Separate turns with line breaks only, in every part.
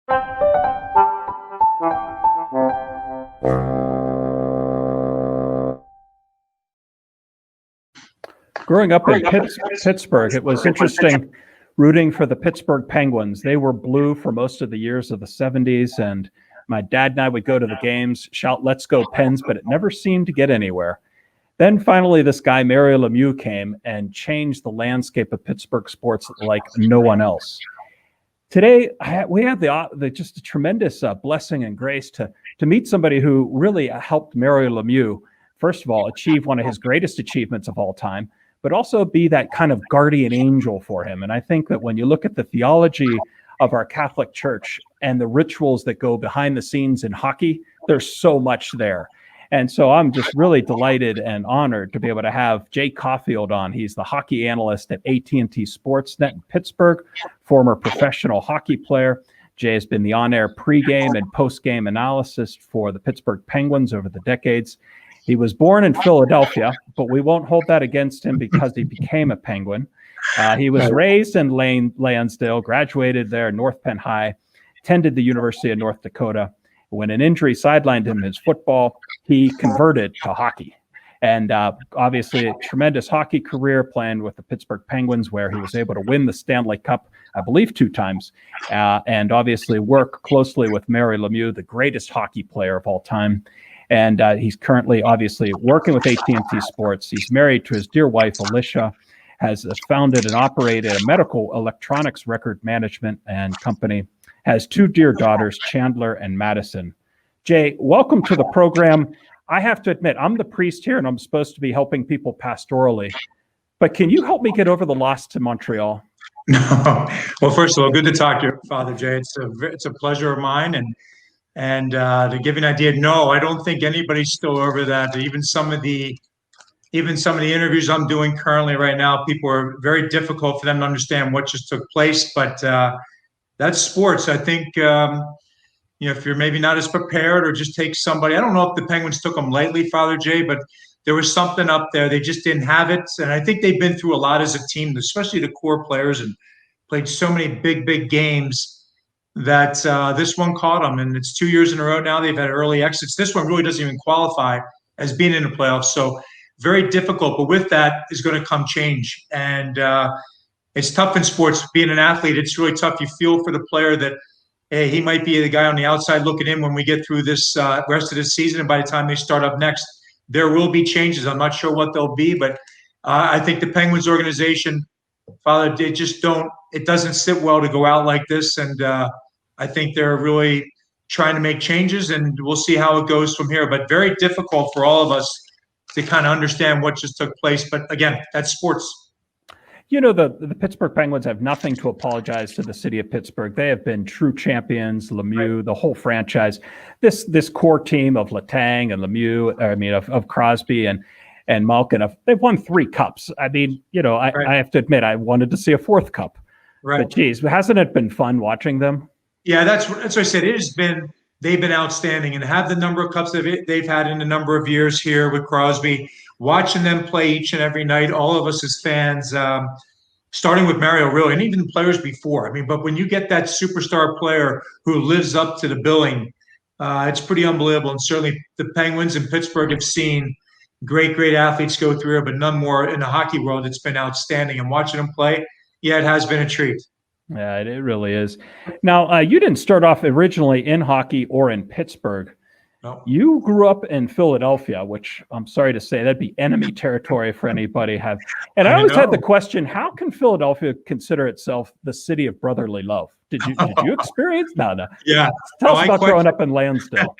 Growing up in Pittsburgh, it was interesting rooting for the Pittsburgh Penguins. They were blue for most of the years of the 70s, and my dad and I would go to the games, shout, "Let's go Pens," but it never seemed to get anywhere. Then finally, this guy, Mario Lemieux, came and changed the landscape of Pittsburgh sports like no one else. Today, we have just a tremendous blessing and grace to meet somebody who really helped Mario Lemieux, first of all, achieve one of his greatest achievements of all time, but also be that kind of guardian angel for him. And I think that when you look at the theology of our Catholic Church and the rituals that go behind the scenes in hockey, there's so much there. And so I'm just really delighted and honored to be able to have Jay Caufield on. He's the hockey analyst at AT&T Sports Net in Pittsburgh, former professional hockey player. Jay has been the on-air pregame and postgame analyst for the Pittsburgh Penguins over the decades. He was born in Philadelphia, but we won't hold that against him because he became a Penguin. He was raised in Lansdale, graduated there, North Penn High, attended the University of North Dakota. When an injury sidelined him in his football, he converted to hockey. And obviously a tremendous hockey career, playing with the Pittsburgh Penguins, where he was able to win the Stanley Cup, I believe 2 times, and obviously work closely with Mario Lemieux, the greatest hockey player of all time. And he's currently obviously working with AT&T Sports. He's married to his dear wife, Alicia, has founded and operated a medical electronics record management and company, has 2 dear daughters, Chandler and Madison. Jay, welcome to the program. I have to admit, I'm the priest here, and I'm supposed to be helping people pastorally. But can you help me get over the loss to Montreal?
No. Well, first of all, good to talk to you, Father Jay. It's a pleasure of mine. And to give you an idea, no, I don't think anybody's still over that. Even some of the interviews I'm doing currently right now, people are very difficult for them to understand what just took place. But that's sports. I think if you're maybe not as prepared, or just take somebody. I don't know if the Penguins took them lightly, Father Jay, but there was something up there. They just didn't have it. And I think they've been through a lot as a team, especially the core players, and played so many big games that this one caught them. And it's 2 years in a row now. They've had early exits. This one really doesn't even qualify as being in the playoffs. So very difficult. But with that is going to come change. And it's tough in sports. Being an athlete, it's really tough. You feel for the player that, hey, he might be the guy on the outside looking in when we get through this rest of the season. And by the time they start up next, there will be changes. I'm not sure what they'll be, but I think the Penguins organization, Father, it doesn't sit well to go out like this. And I think they're really trying to make changes, and we'll see how it goes from here. But very difficult for all of us to kind of understand what just took place. But again, that's sports.
You know, the Pittsburgh Penguins have nothing to apologize to the city of Pittsburgh. They have been true champions, Lemieux, the whole franchise. This core team of Letang and Lemieux, of Crosby and Malkin, they've won 3 cups. I mean, I have to admit, I wanted to see a 4th cup. Right. But geez, hasn't it been fun watching them?
Yeah, that's what I said. They've been outstanding, and have the number of cups they've had in a number of years here with Crosby. Watching them play each and every night, all of us as fans, starting with Mario, really, and even players before. I mean, but when you get that superstar player who lives up to the billing, it's pretty unbelievable. And certainly the Penguins and Pittsburgh have seen great athletes go through it, but none more in the hockey world. It's been outstanding. And watching them play, yeah, it has been a treat.
Yeah, it really is. Now, you didn't start off originally in hockey or in Pittsburgh.
No.
You grew up in Philadelphia, which I'm sorry to say, that'd be enemy territory for anybody. And I always had the question, how can Philadelphia consider itself the city of brotherly love? Did you experience? No.
Yeah.
Tell us about growing up in Lansdale.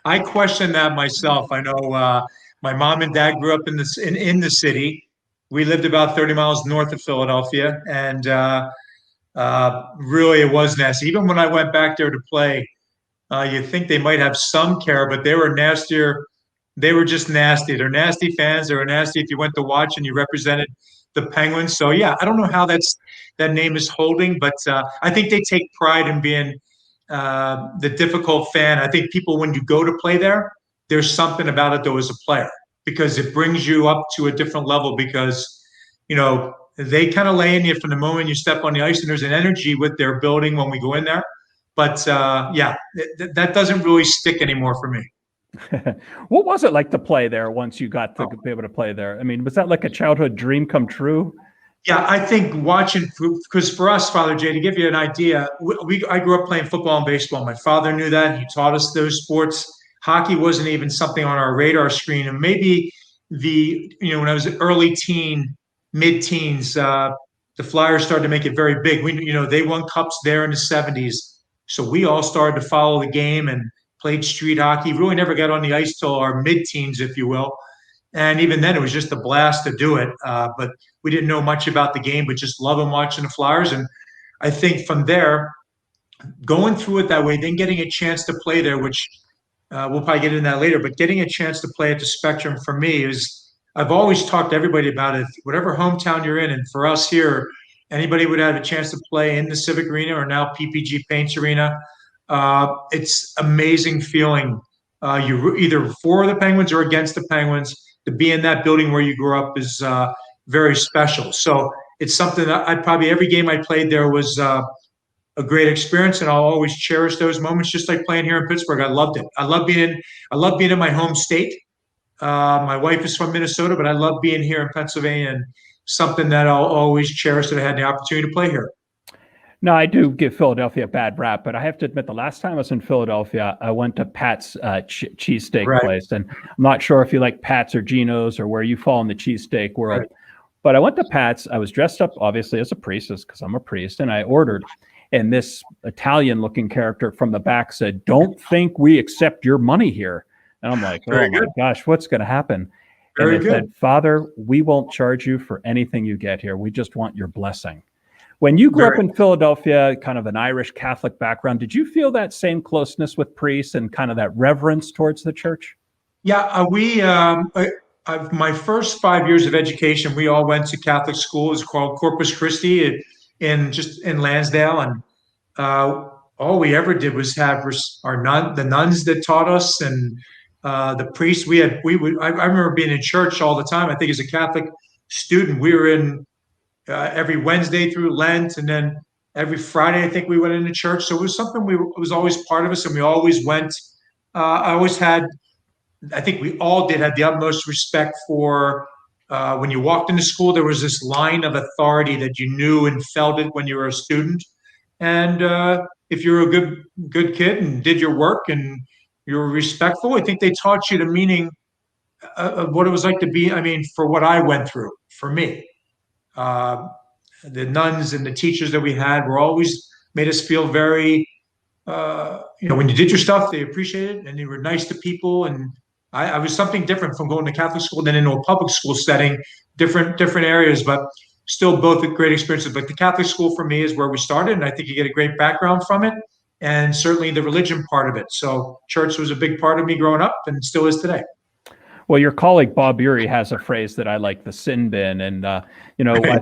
I question that myself. I know my mom and dad grew up in the city. We lived about 30 miles north of Philadelphia, and really it was nasty. Even when I went back there to play, you think they might have some care, but they were nastier. They were just nasty. They're nasty fans. They were nasty if you went to watch and you represented the Penguins. So yeah, I don't know how that name is holding, but I think they take pride in being the difficult fan. I think people, when you go to play there, there's something about it though as a player, because it brings you up to a different level, because they kind of lay in you from the moment you step on the ice, and there's an energy with their building when we go in there. But that doesn't really stick anymore for me.
What was it like to play there once you got to be able to play there? I mean, was that like a childhood dream come true?
Yeah, I think watching, because for us, Father Jay, to give you an idea, I grew up playing football and baseball. My father knew that. He taught us those sports. Hockey wasn't even something on our radar screen. And maybe when I was early teen, mid-teens, the Flyers started to make it very big. They won cups there in the 70s. So we all started to follow the game and played street hockey. Really never got on the ice till our mid-teens, if you will. And even then, it was just a blast to do it. But we didn't know much about the game, but just loving watching the Flyers. And I think from there, going through it that way, then getting a chance to play there, which we'll probably get into that later, but getting a chance to play at the Spectrum for me is, I've always talked to everybody about it. Whatever hometown you're in, and for us here, anybody would have a chance to play in the Civic Arena or now PPG Paints Arena. It's amazing feeling. You're either for the Penguins or against the Penguins. To be in that building where you grew up is very special. So it's something that every game I played there was a great experience, and I'll always cherish those moments. Just like playing here in Pittsburgh, I loved it. I love being in my home state. My wife is from Minnesota, but I love being here in Pennsylvania, and something that I'll always cherish that I had the opportunity to play here.
No, I do give Philadelphia a bad rap, but I have to admit, the last time I was in Philadelphia, I went to Pat's cheesesteak place. And I'm not sure if you like Pat's or Geno's or where you fall in the cheesesteak world. Right. But I went to Pat's. I was dressed up, obviously, as a priest, because I'm a priest, and I ordered. And this Italian-looking character from the back said, "Don't think we accept your money here." And I'm like, oh, my gosh, what's going to happen? And they said, "Father, we won't charge you for anything you get here. We just want your blessing." When you grew up in Philadelphia, kind of an Irish Catholic background, did you feel that same closeness with priests and kind of that reverence towards the church?
Yeah, my first 5 years of education, we all went to Catholic school. It's called Corpus Christi in Lansdale, and all we ever did was have the nuns that taught us, and the priests. I remember being in church all the time. I think as a Catholic student, we were in every Wednesday through Lent, and then every Friday, I think we went into church. So it was something it was always part of us, and we always went. I think we all did have the utmost respect for when you walked into school, there was this line of authority that you knew and felt it when you were a student. And if you were a good kid and did your work and you were respectful, I think they taught you the meaning of what it was like to be, for what I went through, for me. The nuns and the teachers that we had were always made us feel very, when you did your stuff, they appreciated it and they were nice to people. And I was something different from going to Catholic school than into a public school setting, different areas, but still both great experiences. But the Catholic school for me is where we started, and I think you get a great background from it, and certainly the religion part of it. So church was a big part of me growing up and still is today.
Well, your colleague Bob Urey has a phrase that I like, the sin bin. And, I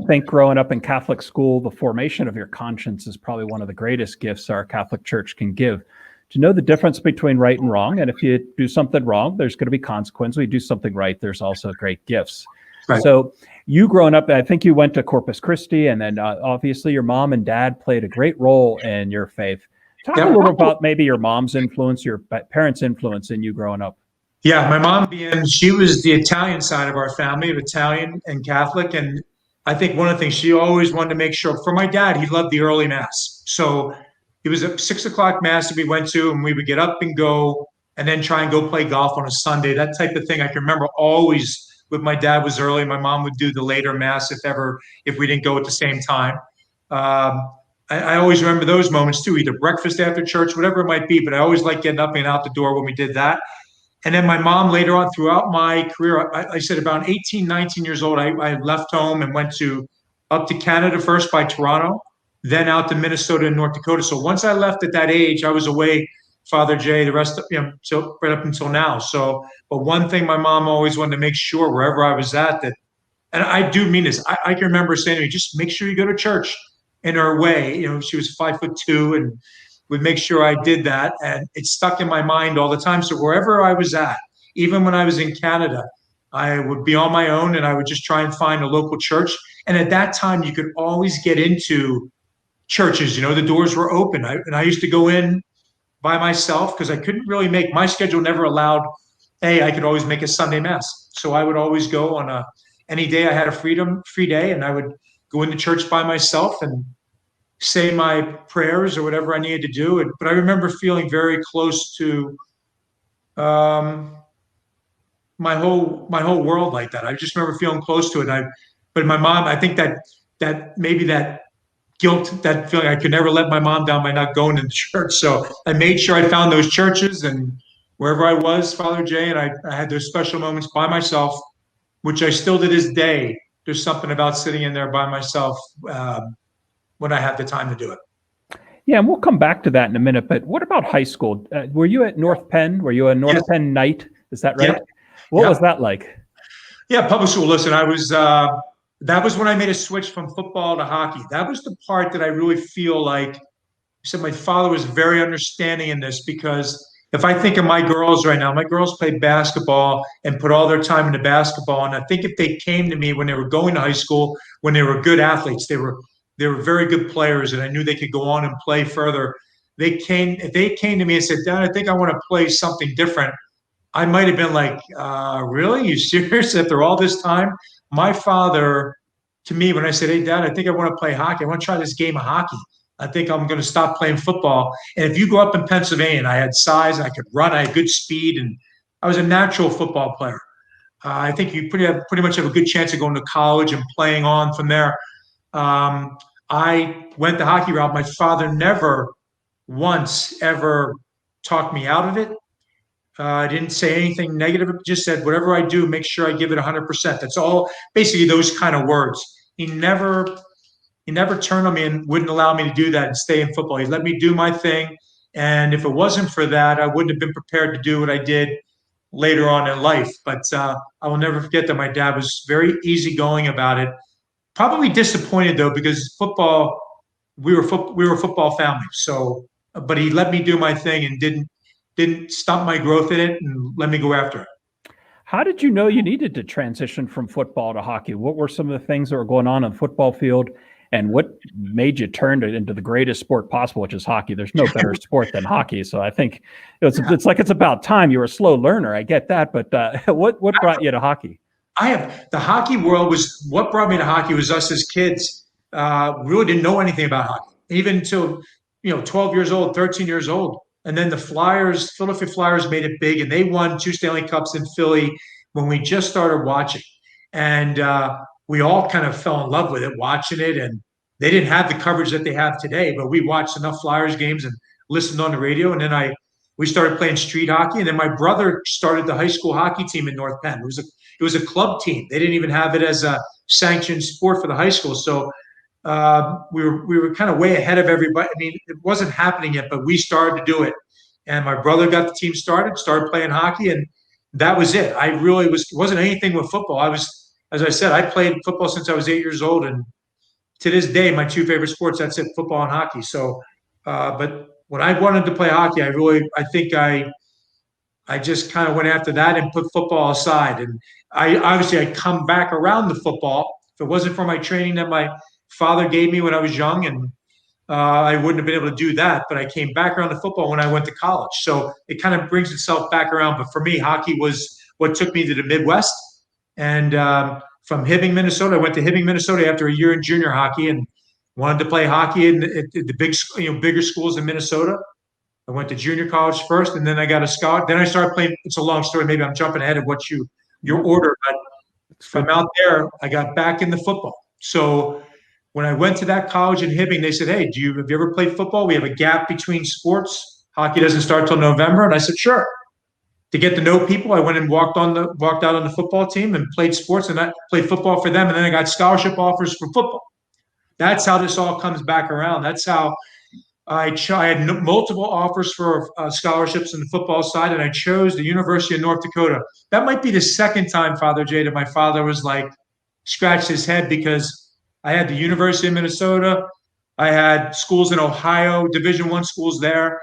think growing up in Catholic school, the formation of your conscience is probably one of the greatest gifts our Catholic Church can give. To know the difference between right and wrong. And if you do something wrong, there's going to be consequence. When you do something right, there's also great gifts. Right. So you growing up, I think you went to Corpus Christi, and then obviously your mom and dad played a great role in your faith. Talk a little about maybe your mom's influence, your parents' influence in you growing up.
Yeah, my mom she was the Italian side of our family, of Italian and Catholic. And I think one of the things she always wanted to make sure, for my dad, he loved the early mass. So it was a 6:00 mass that we went to, and we would get up and go, and then try and go play golf on a Sunday, that type of thing. I can remember always with my dad was early. My mom would do the later mass if we didn't go at the same time. I always remember those moments too, either breakfast after church, whatever it might be, but I always liked getting up and out the door when we did that. And then my mom later on throughout my career, I said about 18, 19 years old, I left home and went up to Canada first by Toronto, then out to Minnesota and North Dakota. So once I left at that age, I was away, Father Jay, the rest of, right up until now. So, but one thing my mom always wanted to make sure wherever I was at that, and I do mean this, I can remember saying to me, just make sure you go to church. In her way, she was 5'2" and would make sure I did that. And it stuck in my mind all the time. So wherever I was at, even when I was in Canada, I would be on my own and I would just try and find a local church. And at that time, you could always get into churches, the doors were open. And I used to go in by myself because I couldn't really my schedule never allowed, I could always make a Sunday mass. So I would always go on any day I had a free day, and I would go into church by myself and say my prayers or whatever I needed to do. But I remember feeling very close to my whole world like that. I just remember feeling close to it. But my mom, I think that maybe that guilt, that feeling, I could never let my mom down by not going to church. So I made sure I found those churches, and wherever I was, Father Jay, and I had those special moments by myself, which I still to this day. There's something about sitting in there by myself when I have the time to do it.
Yeah, and we'll come back to that in a minute. But what about high school? Were you at North Penn? Were you a North Penn Knight? Is that right? Yeah. What was that like?
Yeah, public school. Listen, I was. That was when I made a switch from football to hockey. That was the part that I really feel like. So my father was very understanding in this, because if I think of my girls right now, my girls played basketball and put all their time into basketball. And I think if they came to me when they were going to high school, when they were good athletes, they were very good players, and I knew they could go on and play further. If they came to me and said, "Dad, I think I want to play something different," I might have been like, really? You serious? After all this time? My father, to me, when I said, "Hey, Dad, I think I want to play hockey. I want to try this game of hockey. I think I'm going to stop playing football." And if you go up in Pennsylvania, I had size, I could run, I had good speed, and I was a natural football player. I think you pretty much have a good chance of going to college and playing on from there. I went the hockey route. My father never once ever talked me out of it. I didn't say anything negative. Just said, whatever I do, make sure I give it 100%. That's all. Basically, those kind of words. He never turned on me and wouldn't allow me to do that and stay in football. He let me do my thing. And if it wasn't for that, I wouldn't have been prepared to do what I did later on in life. But I will never forget that my dad was very easygoing about it. Probably disappointed, though, because football, we were a football family. So, but he let me do my thing and didn't stop my growth in it and let me go after it.
How did you know you needed to transition from football to hockey? What were some of the things that were going on the football field, and what made you turn it into the greatest sport possible, which is hockey? There's no better sport than hockey. So I think it's like it's about time. You were a slow learner. I get that. But what brought you to hockey?
The hockey world was what brought me to hockey. Was us as kids really didn't know anything about hockey, even until 12 years old, 13 years old. And then the Philadelphia Flyers made it big, and they won 2 Stanley Cups in Philly when we just started watching. And we all kind of fell in love with it, watching it. And they didn't have the coverage that they have today, but we watched enough Flyers games and listened on the radio. And then we started playing street hockey. And then my brother started the high school hockey team in North Penn. It was a club team. They didn't even have it as a sanctioned sport for the high school. So we were kind of way ahead of everybody. I mean, it wasn't happening yet, but we started to do it. And my brother got the team started playing hockey, and that was it. I really it wasn't anything with football. As I said, I played football since I was 8 years old, and to this day, my 2 favorite sports, that's it, football and hockey. So, but when I wanted to play hockey, I think I just kind of went after that and put football aside. And I'd come back around the football. If it wasn't for my training that my father gave me when I was young, and I wouldn't have been able to do that. But I came back around to football when I went to college. So it kind of brings itself back around. But for me, hockey was what took me to the Midwest. And from Hibbing, Minnesota, I went to Hibbing, Minnesota after a year in junior hockey and wanted to play hockey in the bigger schools in Minnesota. I went to junior college first, and then I got a scholarship. Then I started playing. It's a long story. Maybe I'm jumping ahead of what your order, but from out there, I got back into football. So when I went to that college in Hibbing, they said, "Hey, have you ever played football? We have a gap between sports. Hockey doesn't start till November." And I said, "Sure." To get to know people, I went and walked out on the football team and played sports, and I played football for them. And then I got scholarship offers for football. That's how this all comes back around. That's how I had multiple offers for scholarships in the football side, and I chose the University of North Dakota. That might be the second time, Father Jay, that my father was like, scratched his head, because I had the University of Minnesota, I had schools in Ohio, Division I schools there,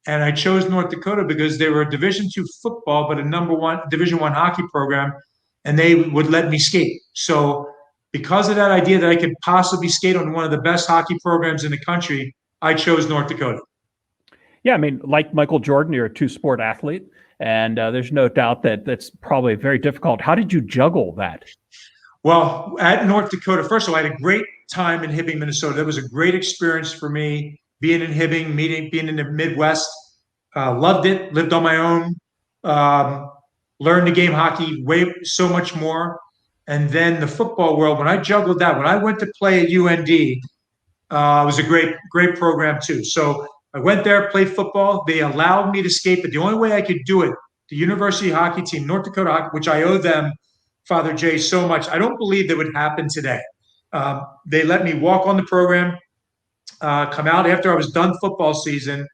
and I chose North Dakota because they were a Division II football, but a Division I hockey program, and they would let me skate. So because of that idea that I could possibly skate on one of the best hockey programs in the country, I chose North Dakota.
Yeah, I mean, like Michael Jordan, you're a two-sport athlete, and there's no doubt that that's probably very difficult. How did you juggle that?
Well, at North Dakota, first of all, I had a great time in Hibbing, Minnesota. That was a great experience for me, being in Hibbing, being in the Midwest. Loved it, lived on my own, learned the game hockey so much more. And then the football world, when I juggled that, when I went to play at UND, it was a great program too. So I went there, played football. They allowed me to skate, but the only way I could do it, the university hockey team, North Dakota Hockey, which I owe them, Father Jay, so much. I don't believe that would happen today. They let me walk on the program, come out after I was done football season,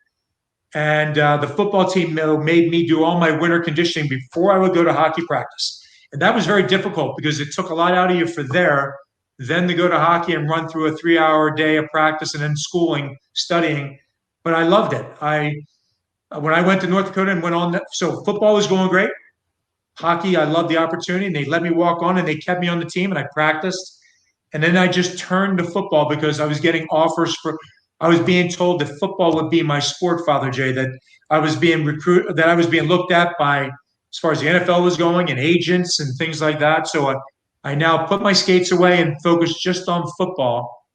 and the football team made me do all my winter conditioning before I would go to hockey practice. And that was very difficult because it took a lot out of you for there, then to go to hockey and run through a 3-hour day of practice and then schooling, studying. But I loved it. When I went to North Dakota and went on, so football was going great. Hockey, I loved the opportunity, and they let me walk on, and they kept me on the team, and I practiced. And then I just turned to football because I was getting offers I was being told that football would be my sport, Father Jay, that I was being recruited, that I was being looked at by, as far as the NFL was going, and agents and things like that. So I now put my skates away and focus just on football.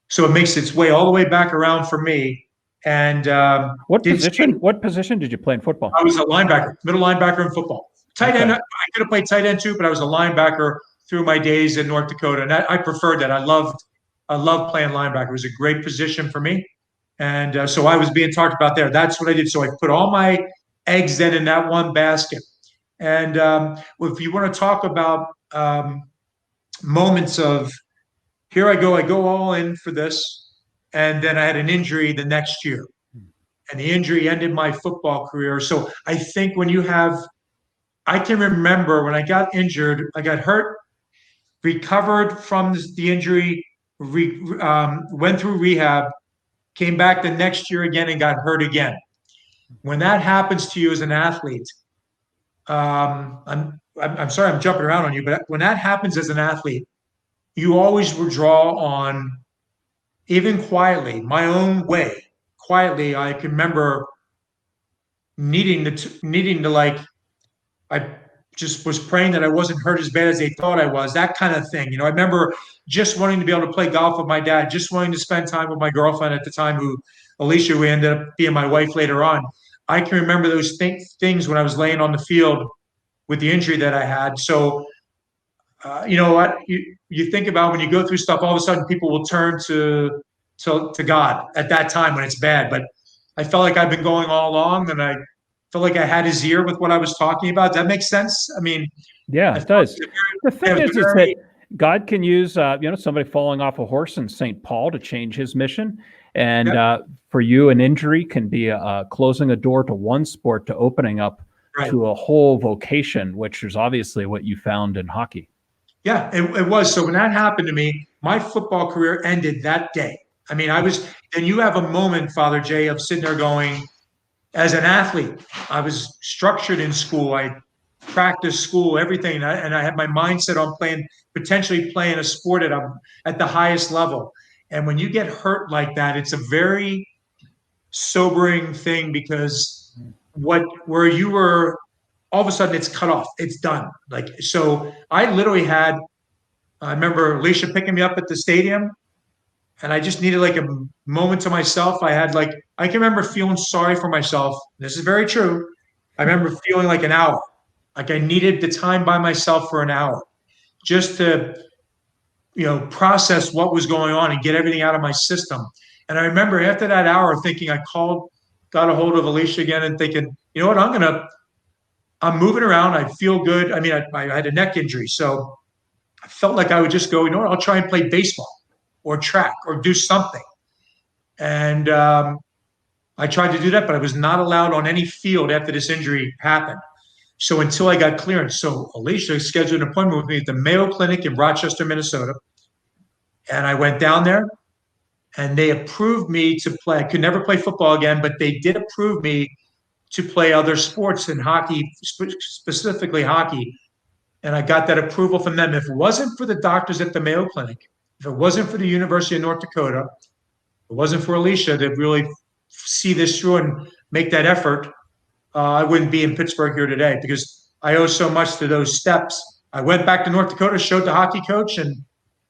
So it makes its way all the way back around for me. And
what position did you play in football?
I was a linebacker, middle linebacker in football. Tight end, I could have played tight end too, but I was a linebacker through my days in North Dakota, and I preferred that. I loved playing linebacker. It was a great position for me, and so I was being talked about there. That's what I did. So I put all my eggs then in that one basket. And if you want to talk about moments of here I go all in for this, and then I had an injury the next year, and the injury ended my football career. So I think when you have I can remember when I got injured, I got hurt, recovered from the injury, went through rehab, came back the next year again and got hurt again. When that happens to you as an athlete, I'm sorry I'm jumping around on you, but when that happens as an athlete, you always withdraw on, even quietly, my own way. Quietly, I can remember needing to like, I just was praying that I wasn't hurt as bad as they thought I was, that kind of thing. I remember just wanting to be able to play golf with my dad, just wanting to spend time with my girlfriend at the time, Alicia, who ended up being my wife later on. I can remember those things when I was laying on the field with the injury that I had. So, you think about when you go through stuff, all of a sudden people will turn to God at that time when it's bad. But I felt like I've been going all along, and I felt like I had his ear with what I was talking about. Does that make sense? I mean,
yeah, it does. The thing is that God can use, somebody falling off a horse in St. Paul to change his mission. And for you, an injury can be closing a door to one sport to opening up to a whole vocation, which is obviously what you found in hockey.
Yeah, it was. So when that happened to me, my football career ended that day. I mean, and you have a moment, Father Jay, of sitting there going, as an athlete, I was structured in school. I practiced school, everything. And I had my mindset on potentially playing a sport at the highest level. And when you get hurt like that, it's a very sobering thing, because where you were, all of a sudden it's cut off. It's done. So I literally I remember Alicia picking me up at the stadium, and I just needed like a moment to myself. I can remember feeling sorry for myself. This is very true. I remember feeling like an hour, like I needed the time by myself for an hour just to, process what was going on and get everything out of my system. And I remember after that hour thinking, got a hold of Alicia again and thinking, you know what, I'm moving around. I feel good. I mean, I had a neck injury. So I felt like I would just go, you know what, I'll try and play baseball or track or do something. And I tried to do that, but I was not allowed on any field after this injury happened. So until I got clearance. So Alicia scheduled an appointment with me at the Mayo Clinic in Rochester, Minnesota. And I went down there, and they approved me to play. I could never play football again, but they did approve me to play other sports, in hockey, specifically hockey. and I got that approval from them. If it wasn't for the doctors at the Mayo Clinic, if it wasn't for the University of North Dakota, if it wasn't for Alicia to really see this through and make that effort, I wouldn't be in Pittsburgh here today, because I owe so much to those steps. I went back to North Dakota, showed the hockey coach, and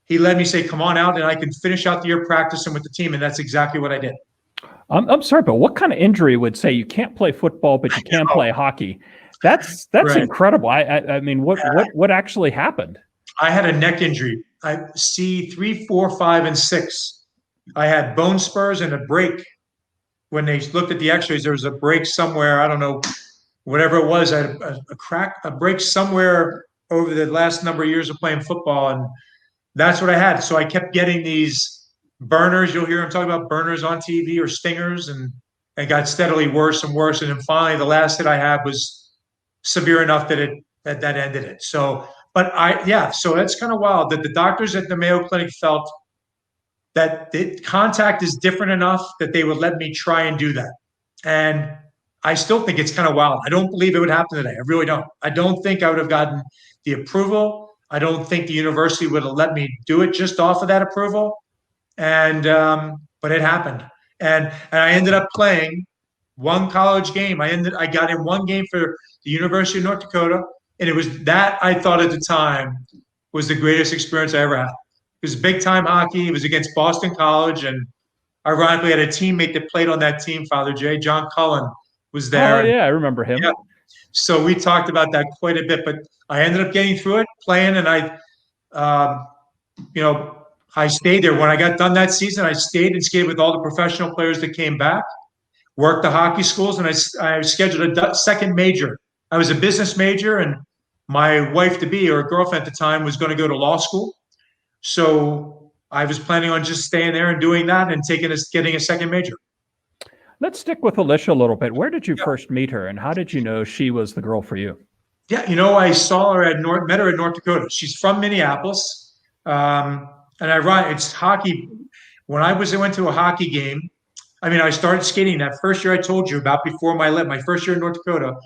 he let me say, come on out and I can finish out the year practicing with the team. And that's exactly what I did.
I'm sorry, but what kind of injury would say you can't play football, but you can play hockey? That's right. Incredible. I mean, what actually happened? I
had a neck injury. I see 3, 4, 5, and 6. I had bone spurs and a break. When they looked at the x-rays, there was a break somewhere. I don't know, whatever it was. I had a break somewhere over the last number of years of playing football. And that's what I had. So I kept getting these burners. You'll hear them talk about burners on TV or stingers, and it got steadily worse and worse. And then finally, the last hit I had was severe enough that that ended it. So, so that's kind of wild that the doctors at the Mayo Clinic felt that the contact is different enough that they would let me try and do that. And I still think it's kind of wild. I don't believe it would happen today. I really don't. I don't think I would have gotten the approval. I don't think the university would have let me do it just off of that approval. And but it happened. And I ended up playing one college game. I got in one game for the University of North Dakota. And it was that I thought at the time was the greatest experience I ever had. It was big time hockey. It was against Boston College. And ironically, I had a teammate that played on that team, Father Jay. John Cullen was there.
Oh, yeah, I remember him.
Yeah. So we talked about that quite a bit. But I ended up getting through it, playing, and I stayed there. When I got done that season, I stayed and skated with all the professional players that came back, worked the hockey schools, and I scheduled a second major. I was a business major, and my wife-to-be, or girlfriend at the time, was going to go to law school. So I was planning on just staying there and doing that and getting a second major.
Let's stick with Alicia a little bit. Where did you first meet her, and how did you know she was the girl for you?
Yeah, I saw her met her at North Dakota. She's from Minneapolis. And it's hockey. When I went to a hockey game, I started skating that first year I told you about before my first year in North Dakota.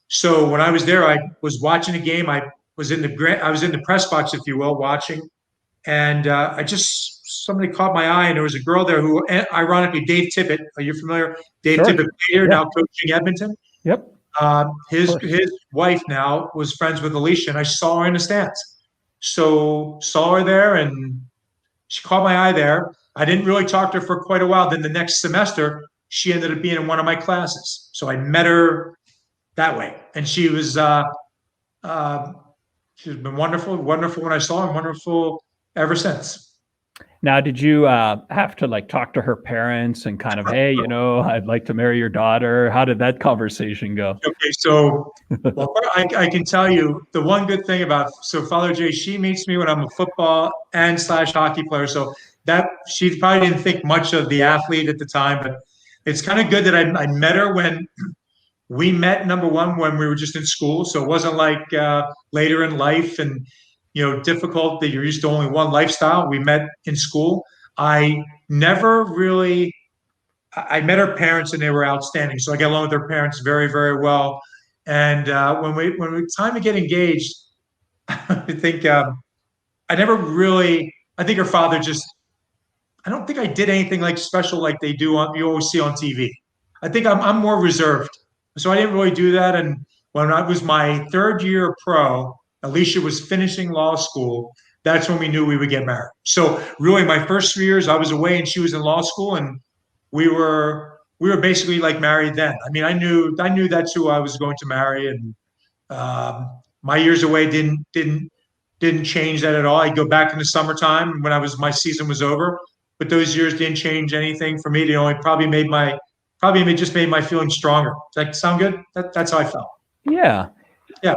So when I was there, I was watching a game. I was in the press box, if you will, watching. And somebody caught my eye, and there was a girl there who, ironically, Dave Tippett. Are you familiar? Dave Tippett, here now coaching Edmonton.
Yep.
His wife now was friends with Alicia, and I saw her in the stands. So saw her there, and she caught my eye there. I didn't really talk to her for quite a while. Then the next semester, she ended up being in one of my classes. So I met her that way, and she was she's been wonderful when I saw her, and wonderful ever since.
Now, did you have to talk to her parents and kind of, hey, I'd like to marry your daughter? How did that conversation go?
Okay, so I can tell you the one good thing Father Jay, she meets me when I'm a football and / hockey player. So that she probably didn't think much of the athlete at the time, but it's kind of good that I met her when we met, number one, when we were just in school. So it wasn't like later in life and difficult that you're used to only one lifestyle. We met in school. I met her parents, and they were outstanding. So I got along with her parents very, very well. And when we time to get engaged, I think her father I don't think I did anything special like they do you always see on TV. I think I'm more reserved. So I didn't really do that. And when I was my third year pro, Alicia was finishing law school. That's when we knew we would get married. So really, my first 3 years, I was away and she was in law school, and we were basically married then. I knew that's who I was going to marry, and my years away didn't change that at all. I'd go back in the summertime when my season was over, but those years didn't change anything for me. They only probably just made my feelings stronger. Does that sound good? That's how I felt.
Yeah.
Yeah.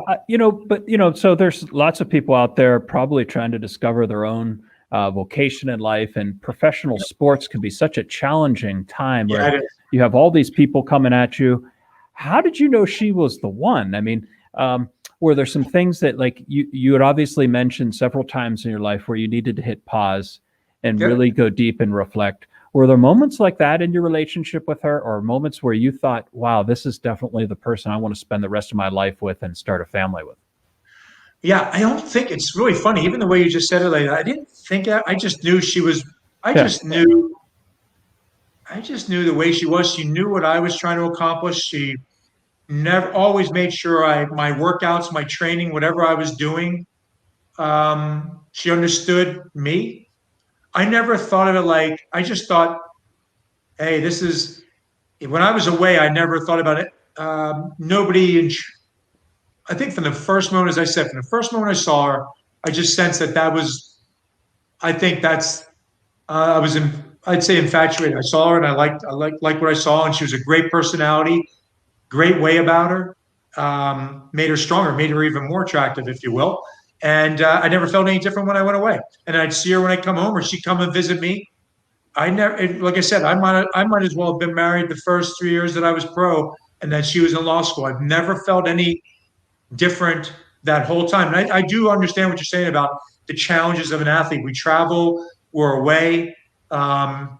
So there's lots of people out there probably trying to discover their own vocation in life, and professional sports can be such a challenging time where you have all these people coming at you. How did you know she was the one? Were there some things that you had obviously mentioned several times in your life where you needed to hit pause and really go deep and reflect? Were there moments like that in your relationship with her, or moments where you thought, wow, this is definitely the person I want to spend the rest of my life with and start a family with?
Yeah, I don't think it's really funny. Even the way you just said it, like I didn't think that. I just knew she was. I
Yeah.
just knew. I just knew the way she was. She knew what I was trying to accomplish. She never always made sure my workouts, my training, whatever I was doing. She understood me. I never thought of it like I just thought, hey, this is when I was away. I never thought about it. Nobody in I think from the first moment, as I said, from the first moment I saw her, I just sensed that was, I think that's, I was, I'd say infatuated. I saw her and I liked what I saw. And she was a great personality, great way about her, made her stronger, made her even more attractive, if you will. And I never felt any different when I went away. And I'd see her when I come home or she'd come and visit me. I never, like I said, I might as well have been married the first 3 years that I was pro and then she was in law school. I've never felt any different that whole time. And I do understand what you're saying about the challenges of an athlete. We travel, we're away. Um,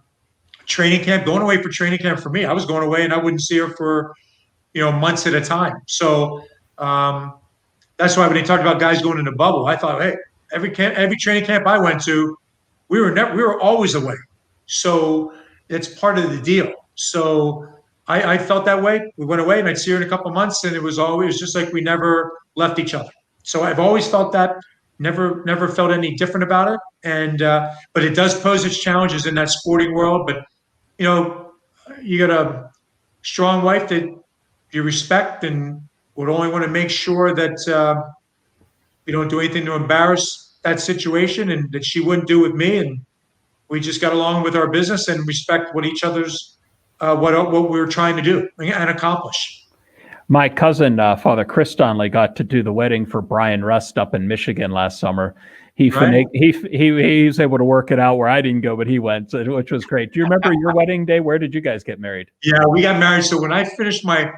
Training camp, going away for training camp for me, I was going away and I wouldn't see her for months at a time. So that's why when they talked about guys going in a bubble, I thought, hey, every training camp I went to, we were always away. So it's part of the deal. So I felt that way. We went away and I'd see her in a couple of months and it was always just like we never left each other. So I've always felt that, never felt any different about it. And but it does pose its challenges in that sporting world. But you know, you got a strong wife that you respect and would only want to make sure that we don't do anything to embarrass that situation and that she wouldn't do with me. And we just got along with our business and respect what each other's what we were trying to do and accomplish.
My cousin, Father Chris Donnelly, got to do the wedding for Brian Rust up in Michigan last summer. He was able to work it out where I didn't go, but he went, which was great. Do you remember your wedding day? Where did you guys get married?
Yeah, we got married. So when I finished my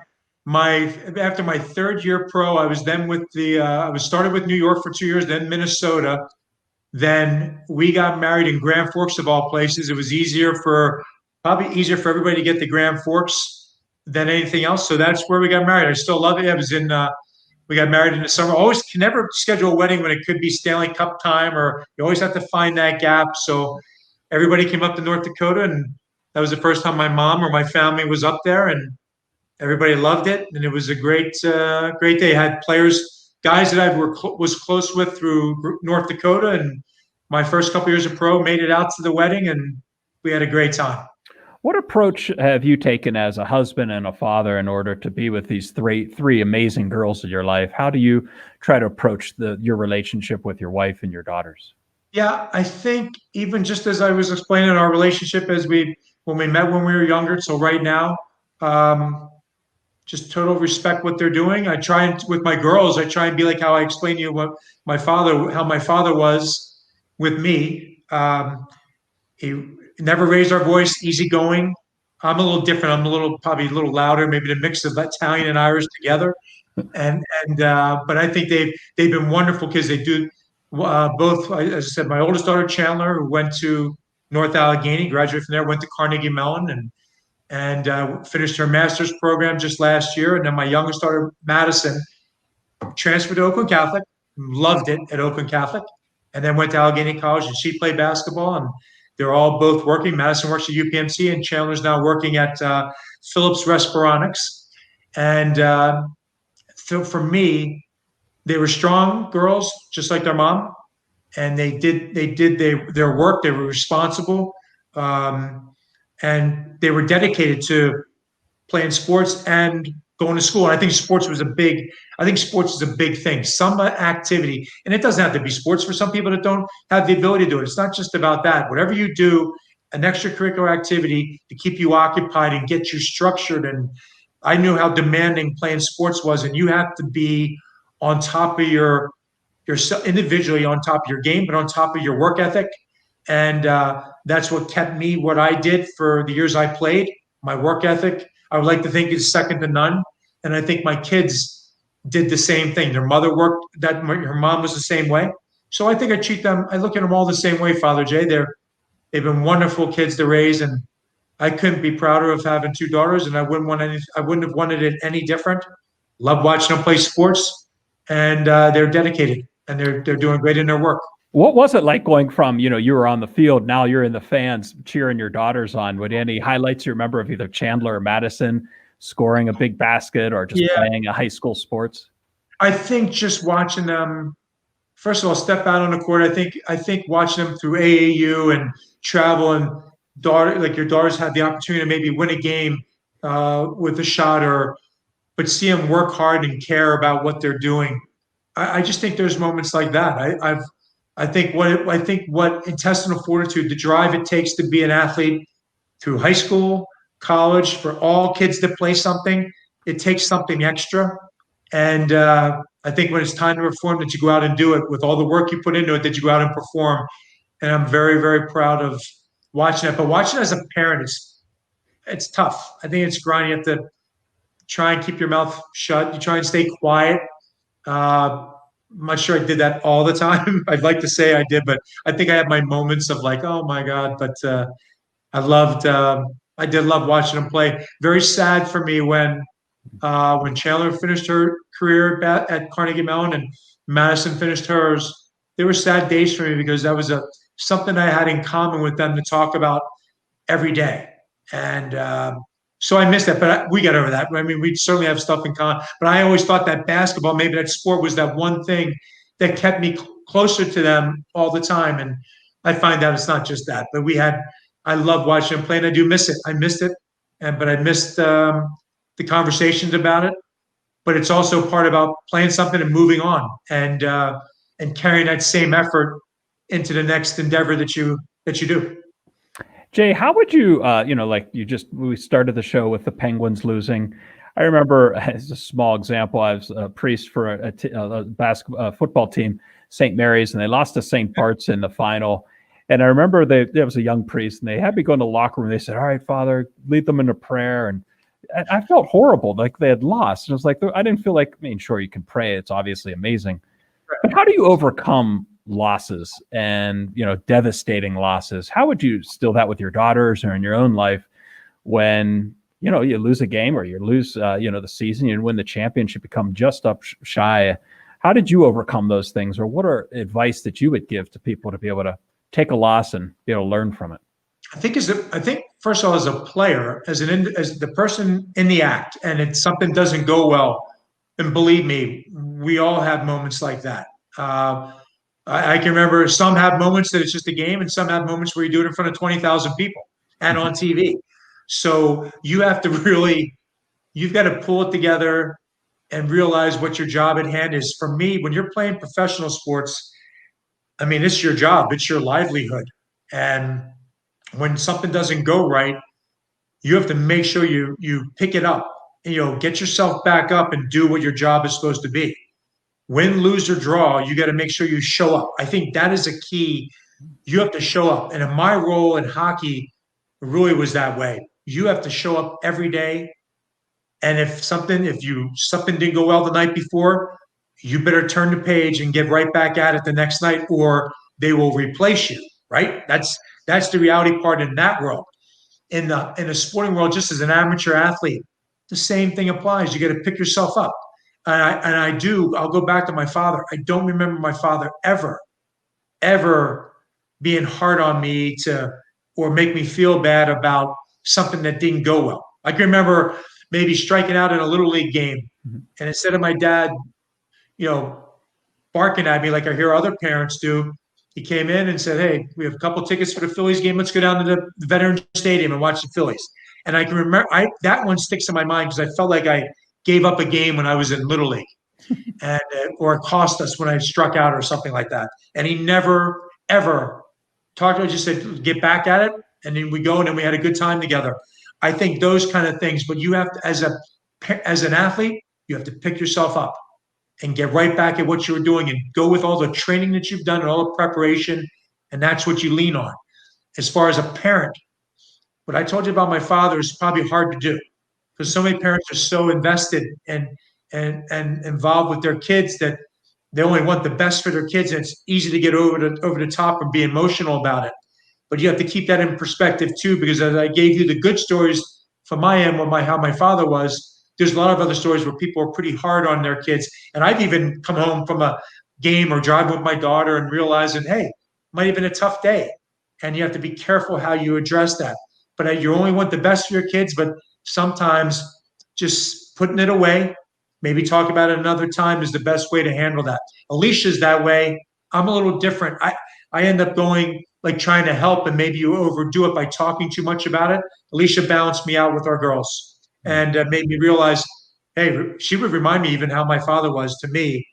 after my third year pro, I was then with I was started with New York for 2 years, then Minnesota. Then we got married in Grand Forks of all places. It was probably easier for everybody to get to Grand Forks than anything else. So that's where we got married. I still love it. I was in we got married in the summer. Always can never schedule a wedding when it could be Stanley Cup time, or you always have to find that gap. So everybody came up to North Dakota, and that was the first time my mom or my family was up there, and everybody loved it. And it was a great day. I had guys that I was close with through North Dakota, and my first couple years of pro made it out to the wedding, and we had a great time.
What approach have you taken as a husband and a father in order to be with these three amazing girls in your life? How do you try to approach your relationship with your wife and your daughters?
Yeah, I think even just as I was explaining our relationship when we met when we were younger, so right now, just total respect what they're doing. With my girls, I try and be like how I explained to you how my father was with me. He never raised our voice, easygoing. I'm a little different. Probably a little louder, maybe the mix of Italian and Irish together. But I think they've been wonderful because they do both. As I said, my oldest daughter Chandler, who went to North Allegheny, graduated from there, went to Carnegie Mellon, and finished her master's program just last year. And then my youngest daughter Madison transferred to Oakland Catholic, loved it at Oakland Catholic, and then went to Allegheny College and she played basketball. And they're all both working. Madison works at UPMC and Chandler's now working at Phillips Respironics. And so for me, they were strong girls, just like their mom, and they did their work. They were responsible, and they were dedicated to playing sports and going to school. And I think sports is a big thing. Some activity, and it doesn't have to be sports for some people that don't have the ability to do it. It's not just about that. Whatever you do, an extracurricular activity to keep you occupied and get you structured. And I knew how demanding playing sports was, and you have to be on top of yourself individually, on top of your game, but on top of your work ethic. And that's what kept me what I did for the years I played. My work ethic, I would like to think, is second to none. And I think my kids did the same thing. Their mother worked, her mom was the same way. So I think I look at them all the same way, Father Jay. They've been wonderful kids to raise, and I couldn't be prouder of having two daughters, and I wouldn't have wanted it any different. Love watching them play sports, and they're dedicated. and they're doing great in their work.
What was it like going from, you were on the field, now you're in the fans cheering your daughters on? Would any highlights you remember of either Chandler or Madison scoring a big basket or just playing a high school sports?
I think just watching them, first of all, step out on the court. I think watching them through AAU and travel, and your daughters had the opportunity to maybe win a game with a shot, but see them work hard and care about what they're doing. I just think there's moments like that. I think what intestinal fortitude, the drive it takes to be an athlete through high school, college, for all kids that play something, it takes something extra. And I think when it's time to perform, that you go out and do it with all the work you put into it, that you go out and perform. And I'm very, very proud of watching it. But watching it as a parent, it's tough. I think it's grinding. You have to try and keep your mouth shut. You try and stay quiet. I'm not sure I did that all the time. I'd like to say I did, but I think I had my moments of like, oh my God. But I did love watching them play. Very sad for me when Chandler finished her career at Carnegie Mellon and Madison finished hers. There were sad days for me because that was something I had in common with them to talk about every day. And so I missed that, but we got over that. I mean, we certainly have stuff in common. But I always thought that basketball, maybe that sport, was that one thing that kept me closer to them all the time. And I find out it's not just that. But I love watching them play, and I do miss it. I missed it, but I missed the conversations about it. But it's also part about playing something and moving on, and carrying that same effort into the next endeavor that you do.
Jay, how would you, we started the show with the Penguins losing. I remember, as a small example, I was a priest for a football team, St. Mary's, and they lost to St. Bart's in the final. And I remember there was a young priest, and they had me go in the locker room. They said, all right, Father, lead them into prayer. And I felt horrible, like they had lost. And it was like, I didn't feel like, sure, you can pray. It's obviously amazing. But how do you overcome losses and, devastating losses? How would you still that with your daughters or in your own life when, you lose a game or you lose, the season, you win the championship, become just up shy? How did you overcome those things? Or what are advice that you would give to people to be able to take a loss and be able to learn from it?
I think first of all, as a player, as the person in the act, and it's something doesn't go well, and believe me, we all have moments like that. I can remember some have moments that it's just a game, and some have moments where you do it in front of 20,000 people and on TV. So you've got to pull it together and realize what your job at hand is. For me, when you're playing professional sports, it's your job, it's your livelihood. And when something doesn't go right, you have to make sure you pick it up, get yourself back up and do what your job is supposed to be. Win, lose, or draw, you got to make sure you show up. I think that is a key. You have to show up. And in my role in hockey, it really was that way. You have to show up every day. And if something didn't go well the night before, you better turn the page and get right back at it the next night, or they will replace you, right? That's the reality part in that world. In the sporting world, just as an amateur athlete, the same thing applies. You got to pick yourself up. I'll go back to my father. I don't remember my father ever being hard on me or make me feel bad about something that didn't go well. I can remember maybe striking out in a little league game, and instead of my dad, barking at me like I hear other parents do, he came in and said, hey, we have a couple tickets for the Phillies game. Let's go down to the Veteran Stadium and watch the Phillies. And I can remember that one sticks in my mind because I felt like I gave up a game when I was in Little League, or it cost us when I struck out or something like that. And he never, ever talked to me, just said, get back at it. And then we go, and then we had a good time together. I think those kind of things, but you have to, as an athlete, you have to pick yourself up and get right back at what you were doing and go with all the training that you've done and all the preparation. And that's what you lean on. As far as a parent, what I told you about my father is probably hard to do because so many parents are so invested and involved with their kids that they only want the best for their kids. And it's easy to get over the top and be emotional about it. But you have to keep that in perspective too, because as I gave you the good stories from my end, how my father was, there's a lot of other stories where people are pretty hard on their kids. And I've even come home from a game or driving with my daughter and realizing, hey, it might have been a tough day. And you have to be careful how you address that. But you only want the best for your kids, but sometimes just putting it away, maybe talk about it another time is the best way to handle that. Alicia's that way. I'm a little different. I end up going like trying to help, and maybe you overdo it by talking too much about it. Alicia balanced me out with our girls and made me realize, hey, she would remind me even how my father was to me.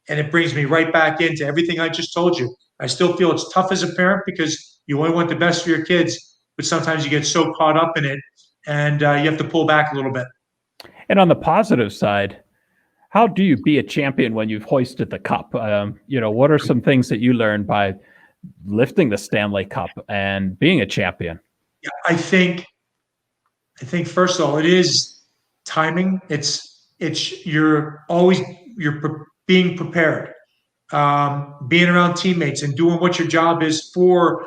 And it brings me right back into everything I just told you. I still feel it's tough as a parent because you only want the best for your kids, but sometimes you get so caught up in it and you have to pull back a little bit.
And on the positive side, how do you be a champion when you've hoisted the cup? What are some things that you learned by lifting the Stanley Cup and being a champion?
Yeah, I think first of all, it is timing. You're being prepared, being around teammates and doing what your job is for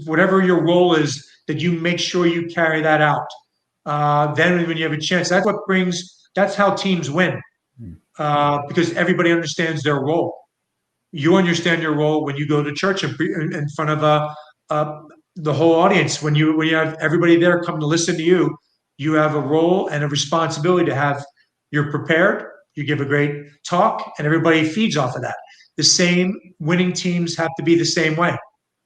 whatever your role is, that you make sure you carry that out. Then when you have a chance, that's how teams win, because everybody understands their role. You understand your role when you go to church in front of the whole audience. When you have everybody there come to listen to you, you have a role and a responsibility to have. You're prepared. You give a great talk, and everybody feeds off of that. The same winning teams have to be the same way.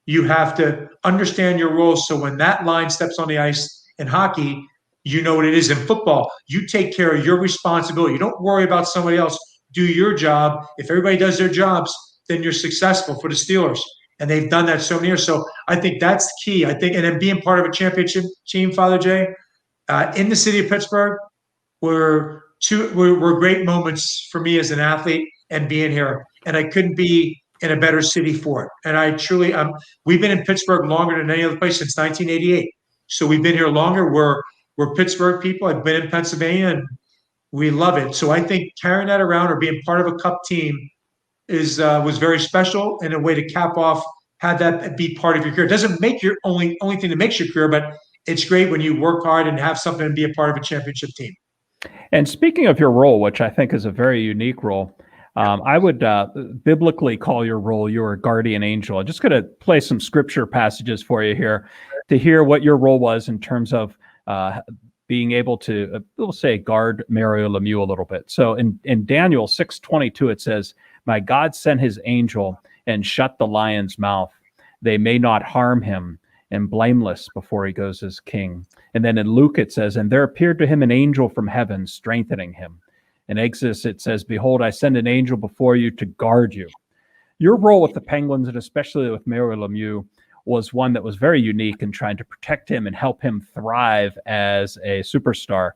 You have to understand your role. So when that line steps on the ice in hockey, you know what it is. In football, you take care of your responsibility. You don't worry about somebody else. Do your job. If everybody does their jobs, then you're successful for the Steelers. And they've done that so many years. So I think that's key. And then being part of a championship team, Father Jay, in the city of Pittsburgh, were great moments for me as an athlete and being here. And I couldn't be in a better city for it. And I truly, we've been in Pittsburgh longer than any other place since 1988. So we've been here longer. We're Pittsburgh people. I've been in Pennsylvania and we love it. So I think carrying that around or being part of a cup team was very special, and a way to cap off, have that be part of your career. It doesn't make your only thing that makes your career, but it's great when you work hard and have something and be a part of a championship team.
And speaking of your role, which I think is a very unique role, I would biblically call your role your guardian angel. I'm just going to play some scripture passages for you here to hear what your role was in terms of being able to, we'll say, guard Mario Lemieux a little bit. So in Daniel 6:22, it says, "My God sent his angel and shut the lion's mouth. They may not harm him, and blameless before he goes as king." And then in Luke, it says, "And there appeared to him an angel from heaven, strengthening him." In Exodus, it says, "Behold, I send an angel before you to guard you." Your role with the Penguins, and especially with Mario Lemieux, was one that was very unique in trying to protect him and help him thrive as a superstar.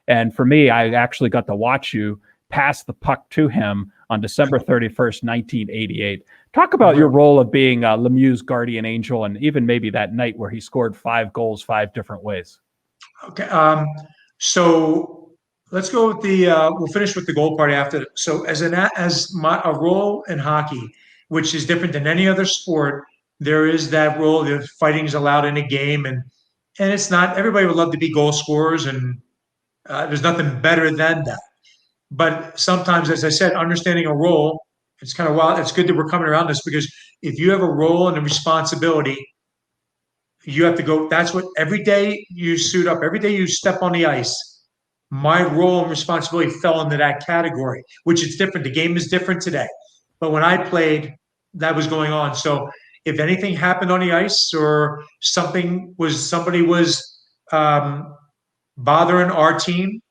And for me, I actually got to watch you pass the puck to him on December 31st, 1988. Talk about your role of being Lemieux's guardian angel, and even maybe that night where he scored 5 goals 5 different ways.
Okay. So let's go with we'll finish with the goal part after. So as a role in hockey, which is different than any other sport, there is that role that fighting is allowed in a game, and it's not, everybody would love to be goal scorers, and there's nothing better than that. But sometimes, as I said, understanding a role, it's kind of wild. It's good that we're coming around this, because if you have a role and a responsibility, you have to go. That's what, every day you suit up, every day you step on the ice, my role and responsibility fell into that category, which is different. The game is different today. But when I played, that was going on. So if anything happened on the ice, or somebody was bothering our team,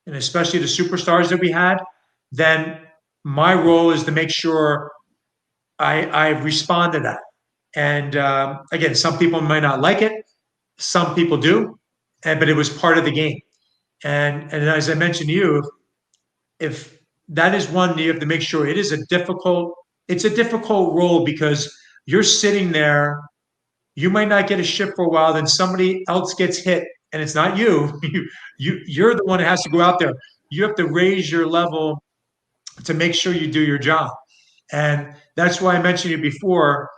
and especially the superstars that we had, then my role is to make sure I respond to that. And again, some people might not like it, some people do, but it was part of the game. And as I mentioned to you, if that is one, you have to make sure it's a difficult role, because you're sitting there, you might not get a shift for a while, then somebody else gets hit, and it's not you. You're the one that has to go out there. You have to raise your level to make sure you do your job. And that's why I mentioned it before.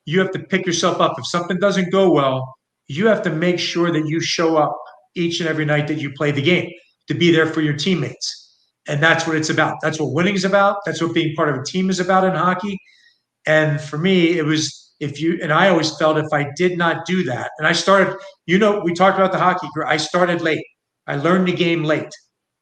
You have to pick yourself up. If something doesn't go well, you have to make sure that you show up each and every night that you play the game, to be there for your teammates. And that's what it's about. That's what winning is about. That's what being part of a team is about in hockey. And for me, it was I always felt if I did not do that, and I started, we talked about the hockey. I started late. I learned the game late.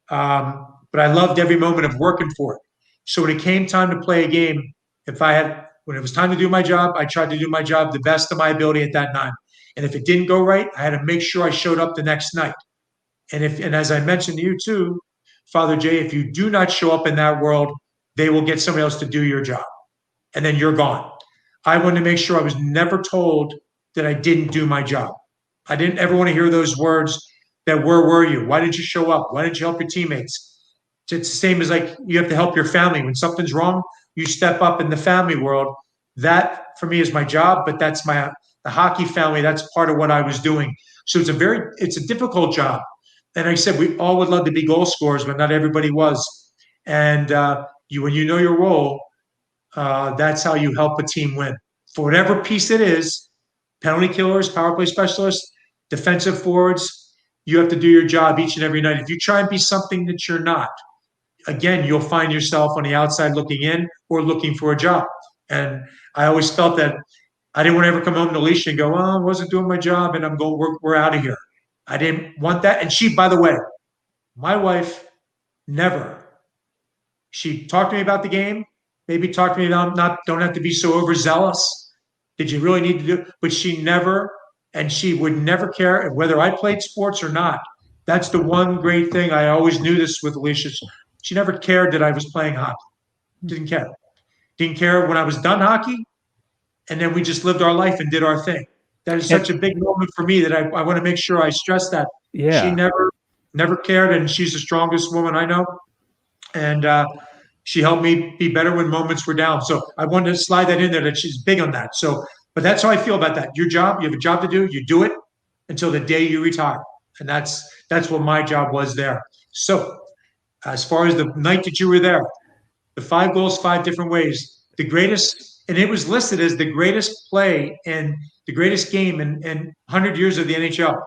But I loved every moment of working for it. So when it came time to play a game, when it was time to do my job, I tried to do my job the best of my ability at that time. And if it didn't go right, I had to make sure I showed up the next night. And as I mentioned to you too, Father Jay, if you do not show up in that world, they will get somebody else to do your job. And then you're gone. I wanted to make sure I was never told that I didn't do my job. I didn't ever want to hear those words that where were you? Why didn't you show up? Why didn't you help your teammates? It's the same as like you have to help your family. When something's wrong, you step up in the family world. That for me is my job, but that's the hockey family. That's part of what I was doing. So it's a difficult job. And like I said, we all would love to be goal scorers, but not everybody was. And when you know your role, that's how you help a team win. For whatever piece it is, penalty killers, power play specialists, defensive forwards, you have to do your job each and every night. If you try and be something that you're not, again, you'll find yourself on the outside looking in or looking for a job. And I always felt that I didn't want to ever come home to Alicia and go, I wasn't doing my job and we're out of here. I didn't want that. And she, by the way, my wife she talked to me about the game, maybe talked to me about don't have to be so overzealous. Did you really need to do it? But she would never care whether I played sports or not. That's the one great thing. I always knew this with Alicia. She never cared that I was playing hockey. Didn't care. Didn't care when I was done hockey. And then we just lived our life and did our thing. That is such a big moment for me that I want to make sure I stress that.
Yeah.
She never cared, and she's the strongest woman I know. And she helped me be better when moments were down. So I wanted to slide that in there that she's big on that. So, but that's how I feel about that. Your job, you have a job to do. You do it until the day you retire. And that's what my job was there. So as far as the night that you were there, the 5 goals, 5 different ways, the greatest, and it was listed as the greatest play and the greatest game in 100 years of the NHL,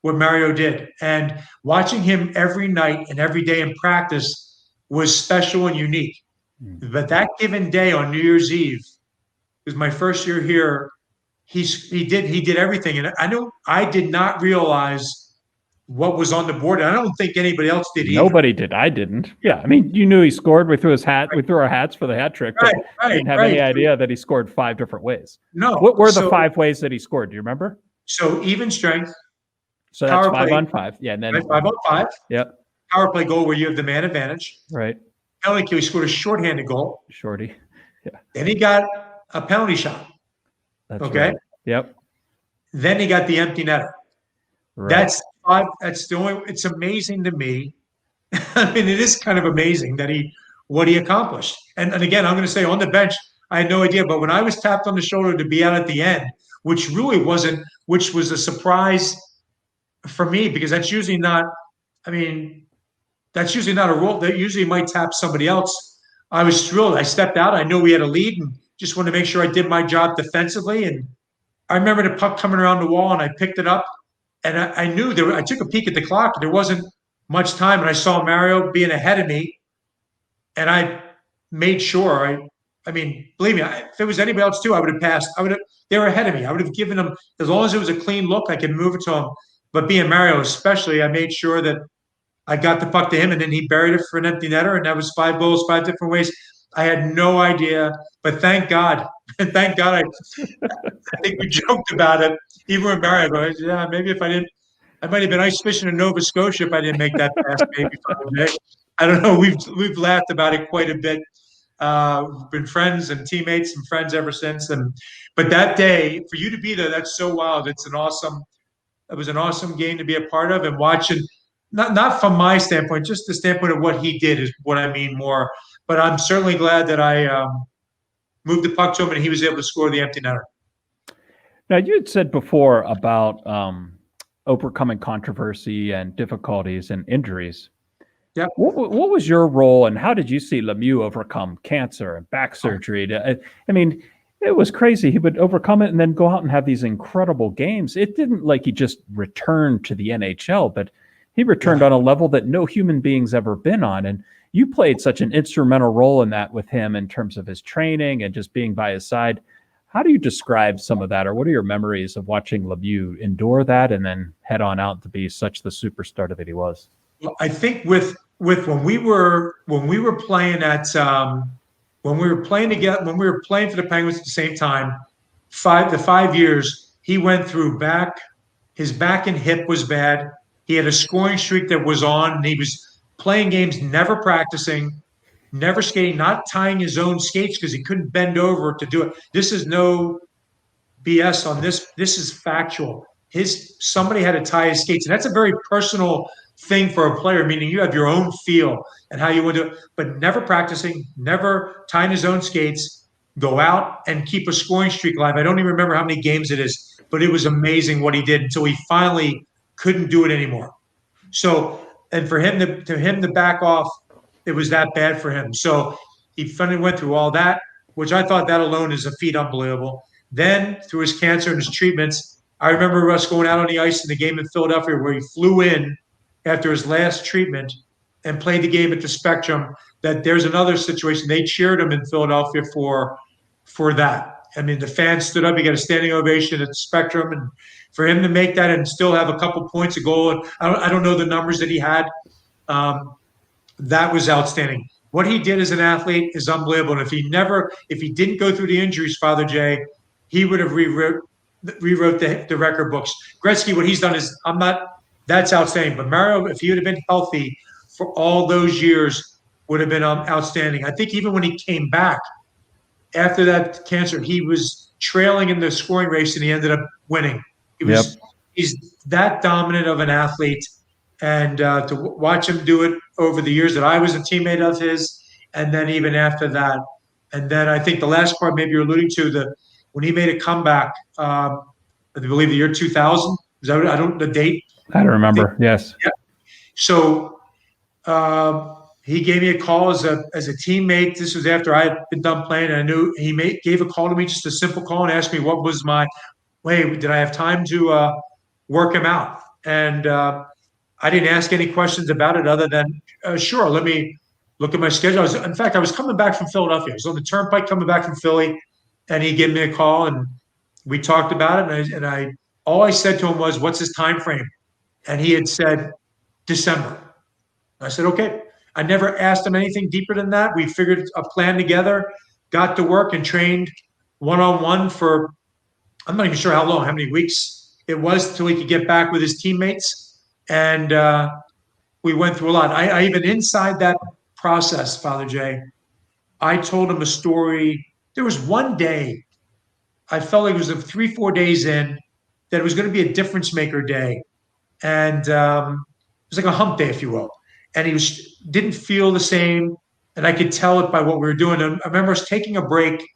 what Mario did. And watching him every night and every day in practice was special and unique. But that given day on New Year's Eve, it was my first year here, he did everything. And I did not realize what was on the board. I don't think anybody else did either.
Nobody did. I didn't. Yeah. I mean, you knew he scored. We threw our hats for the hat trick, but didn't have any idea that he scored 5 different ways.
No.
What were the 5 ways that he scored? Do you remember?
So even strength.
So that's 5 on 5. Yeah. And then
5 on 5.
Yep.
Power play goal where you have the man advantage.
Right.
Penalty kill, he scored a shorthanded goal.
Shorty. Yeah.
Then he got a penalty shot.
That's
okay.
Right. Yep.
Then he got the empty netter. Right. That's 5. That's the only. It's amazing to me. I mean, it is kind of amazing that what he accomplished. And again, I'm going to say on the bench, I had no idea. But when I was tapped on the shoulder to be out at the end, which was a surprise for me, because that's usually not. I mean, that's usually not a role. That usually might tap somebody else. I was thrilled. I stepped out. I knew we had a lead and just wanted to make sure I did my job defensively. And I remember the puck coming around the wall, and I picked it up. And I knew I took a peek at the clock. There wasn't much time, and I saw Mario being ahead of me. And I made sure. I mean, believe me, if it was anybody else too, I would have passed. They were ahead of me. I would have given them, as long as it was a clean look, I could move it to them. But being Mario especially, I made sure that I got the puck to him, and then he buried it for an empty netter, and that was 5 goals, 5 different ways. I had no idea, but thank God. Thank God. I think we joked about it. Even with Mario, I go, yeah, maybe if I didn't, I might have been ice fishing in Nova Scotia if I didn't make that pass. Maybe I don't know. We've laughed about it quite a bit. We've been friends and teammates and friends ever since. But that day, for you to be there, that's so wild. It was an awesome game to be a part of, and watching. Not from my standpoint, just the standpoint of what he did is what I mean more. But I'm certainly glad that I moved the puck to him and he was able to score the empty netter.
Now, you had said before about overcoming controversy and difficulties and injuries.
Yeah.
What was your role, and how did you see Lemieux overcome cancer and back surgery? I mean, it was crazy. He would overcome it and then go out and have these incredible games. It didn't like he just returned to the NHL, but he returned on a level that no human being's ever been on. And you played such an instrumental role in that with him in terms of his training and just being by his side. How do you describe some of that, or what are your memories of watching Lemieux endure that and then head on out to be such the superstar that he was?
Well, I think with when we were playing at when we were playing together, when we were playing for the Penguins at the same time, 5 years, he went through his back and hip was bad. He had a scoring streak that was on, and he was playing games, never practicing, never skating, not tying his own skates because he couldn't bend over to do it. This is no BS on this. This is factual. Somebody had to tie his skates, and that's a very personal thing for a player, meaning you have your own feel and how you want to do it, but never practicing, never tying his own skates, go out and keep a scoring streak alive. I don't even remember how many games it is, but it was amazing what he did until he finally couldn't do it anymore. So, and for him to back off, it was that bad for him. So he finally went through all that, which I thought that alone is a feat unbelievable. Then through his cancer and his treatments, I remember us going out on the ice in the game in Philadelphia where he flew in after his last treatment and played the game at the Spectrum. That there's another situation. They cheered him in Philadelphia for that. I mean, the fans stood up. He got a standing ovation at the Spectrum, and for him to make that and still have a couple points a goal, and I don't know the numbers that he had. That was outstanding. What he did as an athlete is unbelievable. And if he didn't go through the injuries, Father Jay, he would have rewrote the record books. Gretzky, what he's done is that's outstanding. But Mario, if he would have been healthy for all those years, would have been outstanding. I think even when he came back after that cancer, he was trailing in the scoring race and he ended up winning. He's that dominant of an athlete. And to watch him do it over the years that I was a teammate of his, and then even after that. And then I think the last part maybe you're alluding to, when he made a comeback, I believe the year 2000. Is that the date?
I don't remember. Yes.
Yeah. So he gave me a call as a teammate. This was after I had been done playing. And I knew he gave a call to me, just a simple call, and asked me what was did I have time to work him out? And I didn't ask any questions about it other than, sure, let me look at my schedule. I was coming back from Philadelphia. I was on the turnpike coming back from Philly, and he gave me a call, and we talked about it. And all I said to him was, what's his time frame? And he had said, December. I said, okay. I never asked him anything deeper than that. We figured a plan together, got to work and trained one-on-one for, I'm not even sure how long, how many weeks it was till he could get back with his teammates. And we went through a lot. I even inside that process, Father Jay, I told him a story. There was one day, I felt like it was 3-4 days in, that it was going to be a difference maker day. And it was like a hump day, if you will. And he didn't feel the same. And I could tell it by what we were doing. And I remember us taking a break,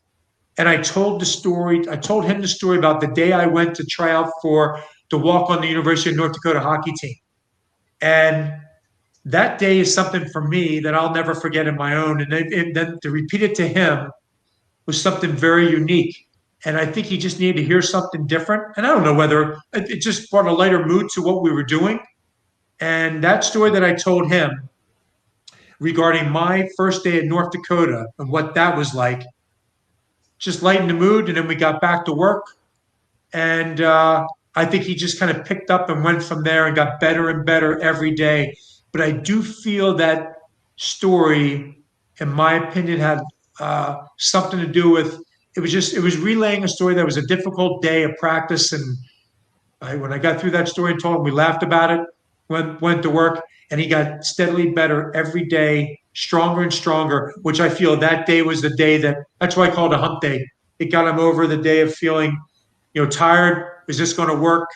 and I told him the story about the day I went to try out to walk on the University of North Dakota hockey team. And that day is something for me that I'll never forget in my own. And then to repeat it to him was something very unique. And I think he just needed to hear something different. And I don't know whether it just brought a lighter mood to what we were doing. And that story that I told him regarding my first day in North Dakota and what that was like, just lightened the mood. And then we got back to work. And I think he just kind of picked up and went from there and got better and better every day. But I do feel that story, in my opinion, had something to do with, it was relaying a story that was a difficult day of practice. And when I got through that story and told him, we laughed about it, went to work, and he got steadily better every day, stronger and stronger, which I feel that day was the day that's why I call it a hump day. It got him over the day of feeling, tired. Is this going to work?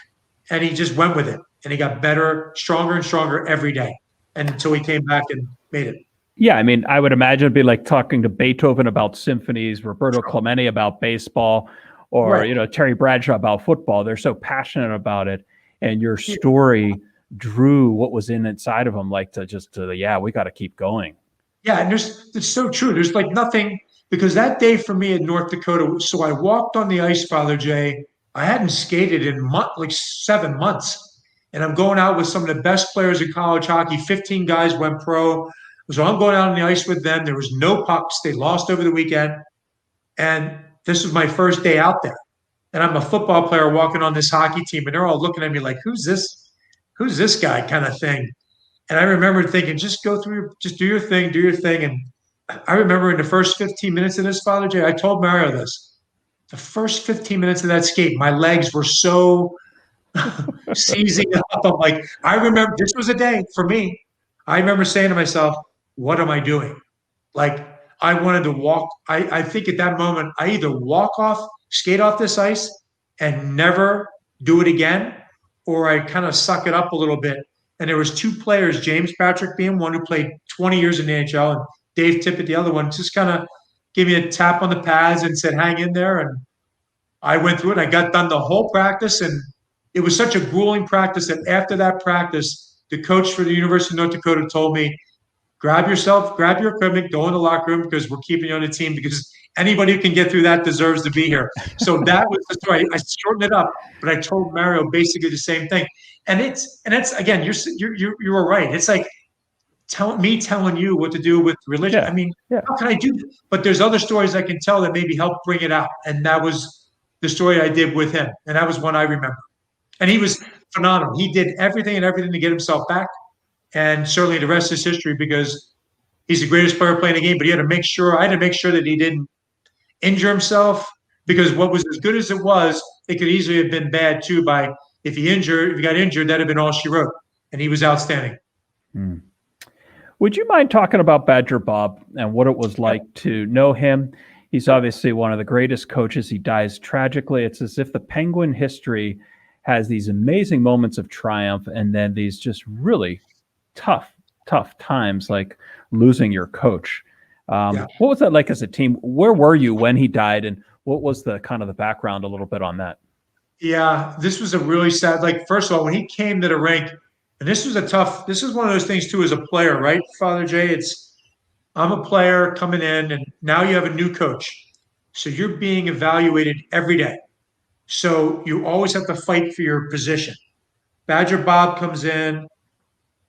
And he just went with it. And he got better, stronger and stronger every day, and until he came back and made it.
Yeah, I mean, I would imagine it'd be like talking to Beethoven about symphonies, Roberto Clemente about baseball, or
Right.
Terry Bradshaw about football. They're so passionate about it, and your story drew what was inside of them, like we got to keep going.
Yeah, and it's so true. There's like nothing, because that day for me in North Dakota, so I walked on the ice, Father Jay. I hadn't skated in like 7 months. and I'm going out with some of the best players in college hockey. 15 guys went pro. So I'm going out on the ice with them. There was no pucks. They lost over the weekend. And this was my first day out there. And I'm a football player walking on this hockey team, and they're all looking at me like, who's this? Who's this guy kind of thing? And I remember thinking, just go through, just do your thing, do your thing. And I remember in the first 15 minutes of this, Father Jay, I told Mario this. The first 15 minutes of that skate, my legs were so seizing up. I'm like, I remember this was a day for me. I remember saying to myself, what am I doing? Like, I wanted to walk. I think at that moment, I either walk off, skate off this ice and never do it again, or I kind of suck it up a little bit. And there was two players, James Patrick being one who played 20 years in the NHL, and Dave Tippett, the other one, just kind of gave me a tap on the pads and said, hang in there. And I went through it. I got done the whole practice, and it was such a grueling practice that after that practice, the coach for the University of North Dakota told me, grab your equipment, go in the locker room because we're keeping you on the team because anybody who can get through that deserves to be here. So that was the story. I shortened it up, but I told Mario basically the same thing. And it's again, you were right. It's like telling you what to do with religion.
Yeah.
I mean, how can I do that? But there's other stories I can tell that maybe help bring it out. And that was the story I did with him. And that was one I remember. And he was phenomenal. He did everything to get himself back. And certainly the rest is history because he's the greatest player playing the game. But I had to make sure that he didn't injure himself because what was as good as it was, it could easily have been bad too. If he got injured, that'd have been all she wrote. And he was outstanding.
Would you mind talking about Badger Bob and what it was like to know him? He's obviously one of the greatest coaches. He dies tragically. It's as if the Penguin history has these amazing moments of triumph and then these just really tough times like losing your coach. What was that like as a team? Where were you when he died, and what was the kind of the background a little bit on that?
Yeah, this was a really sad, like, first of all, when he came to the rink, and this is one of those things too as a player, right, Father Jay? I'm a player coming in, and now you have a new coach. So you're being evaluated every day. So you always have to fight for your position. Badger Bob comes in,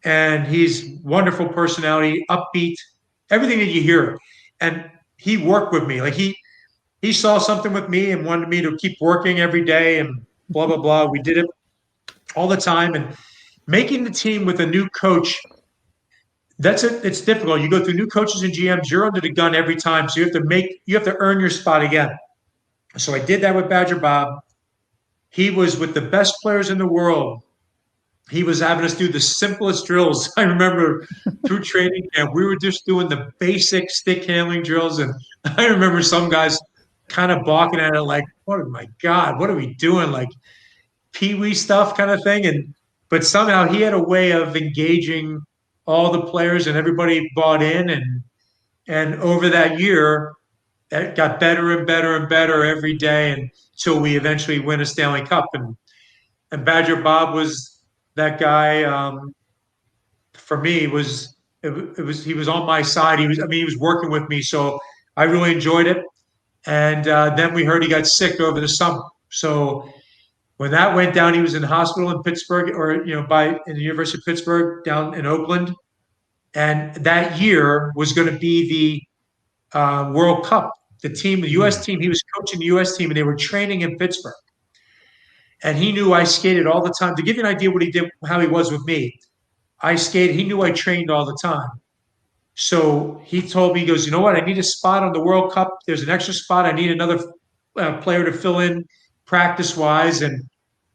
and he's wonderful personality, upbeat, everything that you hear. And he worked with me. Like he saw something with me and wanted me to keep working every day and blah, blah, blah. We did it all the time. And making the team with a new coach, it's difficult. You go through new coaches and GMs, you're under the gun every time. So you have to earn your spot again. So I did that with Badger Bob. He was with the best players in the world. He was having us do the simplest drills. I remember through training camp, we were just doing the basic stick handling drills. And I remember some guys kind of balking at it like, oh my God, what are we doing? Like pee-wee stuff kind of thing. But somehow he had a way of engaging all the players and everybody bought in. And over that year, it got better and better and better every day until we eventually win a Stanley Cup. And Badger Bob was that guy. For me, he was on my side. He was working with me, so I really enjoyed it. And then we heard he got sick over the summer. So when that went down, he was in the hospital in Pittsburgh, or in the University of Pittsburgh down in Oakland. And that year was going to be the World Cup. The U.S. team, he was coaching the U.S. team, and they were training in Pittsburgh. And he knew I skated all the time. To give you an idea what he did, how he was with me, I skated. He knew I trained all the time. So he told me, he goes, you know what? I need a spot on the World Cup. There's an extra spot. I need another player to fill in practice-wise. And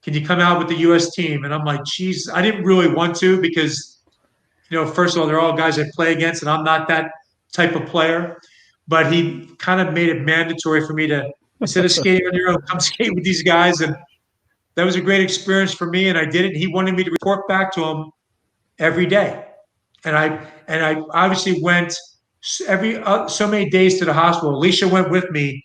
can you come out with the U.S. team? And I'm like, geez, I didn't really want to because, first of all, they're all guys I play against, and I'm not that type of player. But he kind of made it mandatory for me to, instead of skating on your own, come skate with these guys. And that was a great experience for me, and I did it. He wanted me to report back to him every day. And I obviously went so many days to the hospital. Alicia went with me,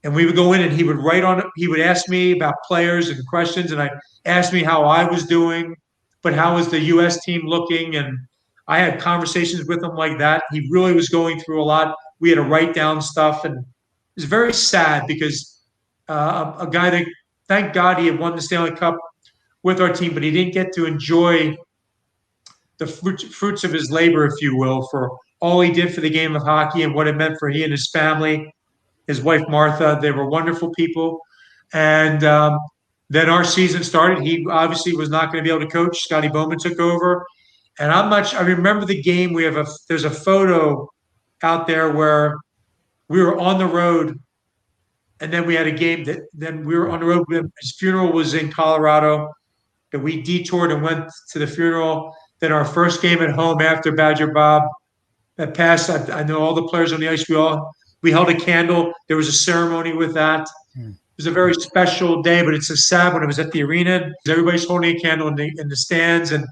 and we would go in, and he would ask me about players and questions, and I asked me how I was doing, but how was the U.S. team looking? And I had conversations with him like that. He really was going through a lot. We had to write down stuff, and it was very sad because a guy that, thank God he had won the Stanley Cup with our team, but he didn't get to enjoy the fruits of his labor, if you will, for all he did for the game of hockey and what it meant for he and his family, his wife, Martha. They were wonderful people. And then our season started. He obviously was not going to be able to coach. Scotty Bowman took over. And I remember the game. There's a photo out there where we were on the road, and then we had a game then we were on the road. His funeral was in Colorado, that we detoured and went to the funeral. Then our first game at home after Badger Bob that passed. I know all the players on the ice. We held a candle. There was a ceremony with that. It was a very special day, but it's a sad one. It was at the arena. Everybody's holding a candle in the stands, and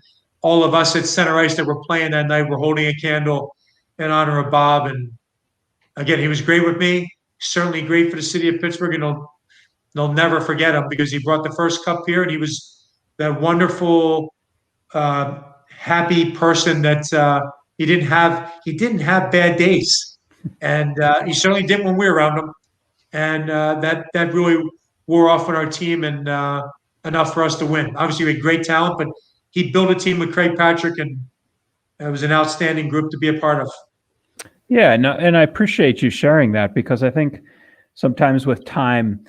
all of us at center ice that were playing that night were holding a candle in honor of Bob. And again, he was great with me. Certainly great for the city of Pittsburgh, and they'll never forget him because he brought the first cup here, and he was that wonderful, happy person that he didn't have bad days, and he certainly didn't when we were around him. And that really wore off on our team, and enough for us to win. Obviously, we had great talent, but he built a team with Craig Patrick, and it was an outstanding group to be a part of.
Yeah, and I appreciate you sharing that, because I think sometimes with time,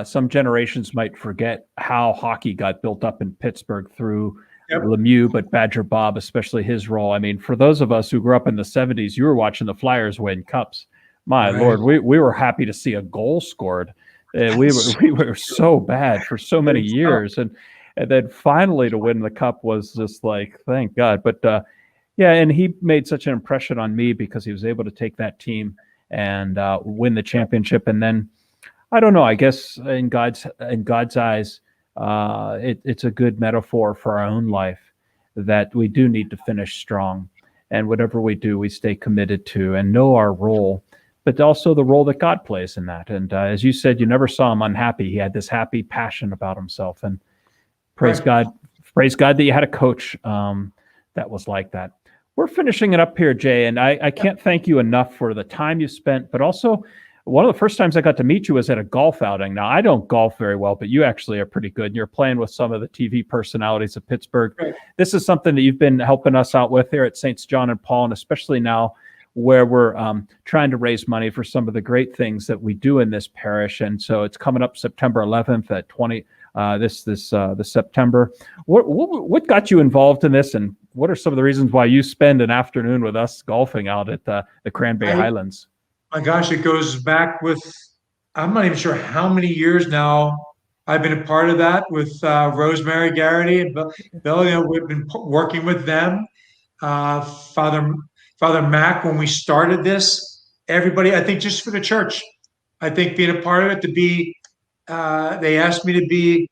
some generations might forget how hockey got built up in Pittsburgh through Lemieux, but Badger Bob, especially his role. I mean, for those of us who grew up in the 70s, you were watching the Flyers win cups. My Lord, we were happy to see a goal scored. We were so bad for so many years, and then finally to win the cup was just like, thank God. But yeah, and he made such an impression on me because he was able to take that team and win the championship. And then I don't know, I guess in God's eyes, it's a good metaphor for our own life that we do need to finish strong, and whatever we do, we stay committed to and know our role, but also the role that God plays in that. And as you said, you never saw him unhappy. He had this happy passion about himself, and praise God that you had a coach that was like that. We're finishing it up here, Jay, and I can't thank you enough for the time you spent, but also one of the first times I got to meet you was at a golf outing. Now, I don't golf very well, but you actually are pretty good. And you're playing with some of the TV personalities of Pittsburgh. Right. This is something that you've been helping us out with here at St. John and Paul, and especially now where we're trying to raise money for some of the great things that we do in this parish. And so it's coming up September 11th at this September. What got you involved in this, and what are some of the reasons why you spend an afternoon with us golfing out at the Cranberry Highlands?
My gosh, it goes back with, I'm not even sure how many years now I've been a part of that with Rosemary Garrity and Bill. You know, we've been working with them. Father Mac, when we started this, everybody, I think just for the church, I think being a part of it, they asked me to be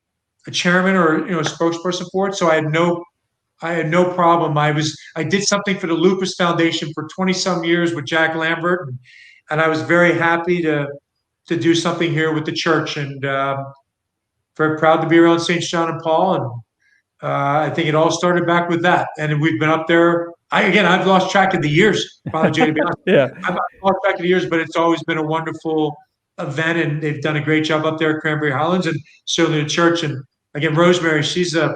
a chairman or a spokesperson for it. So I had no problem. I did something for the Lupus Foundation for 20 some years with Jack Lambert, and I was very happy to do something here with the church, and very proud to be around St. John and Paul. And I think it all started back with that. And we've been up there. I've lost track of the years, Father Jay, to be honest.
Yeah.
I've lost track of the years, but it's always been a wonderful event, and they've done a great job up there at Cranberry Highlands, and certainly the church. And again, Rosemary, she's a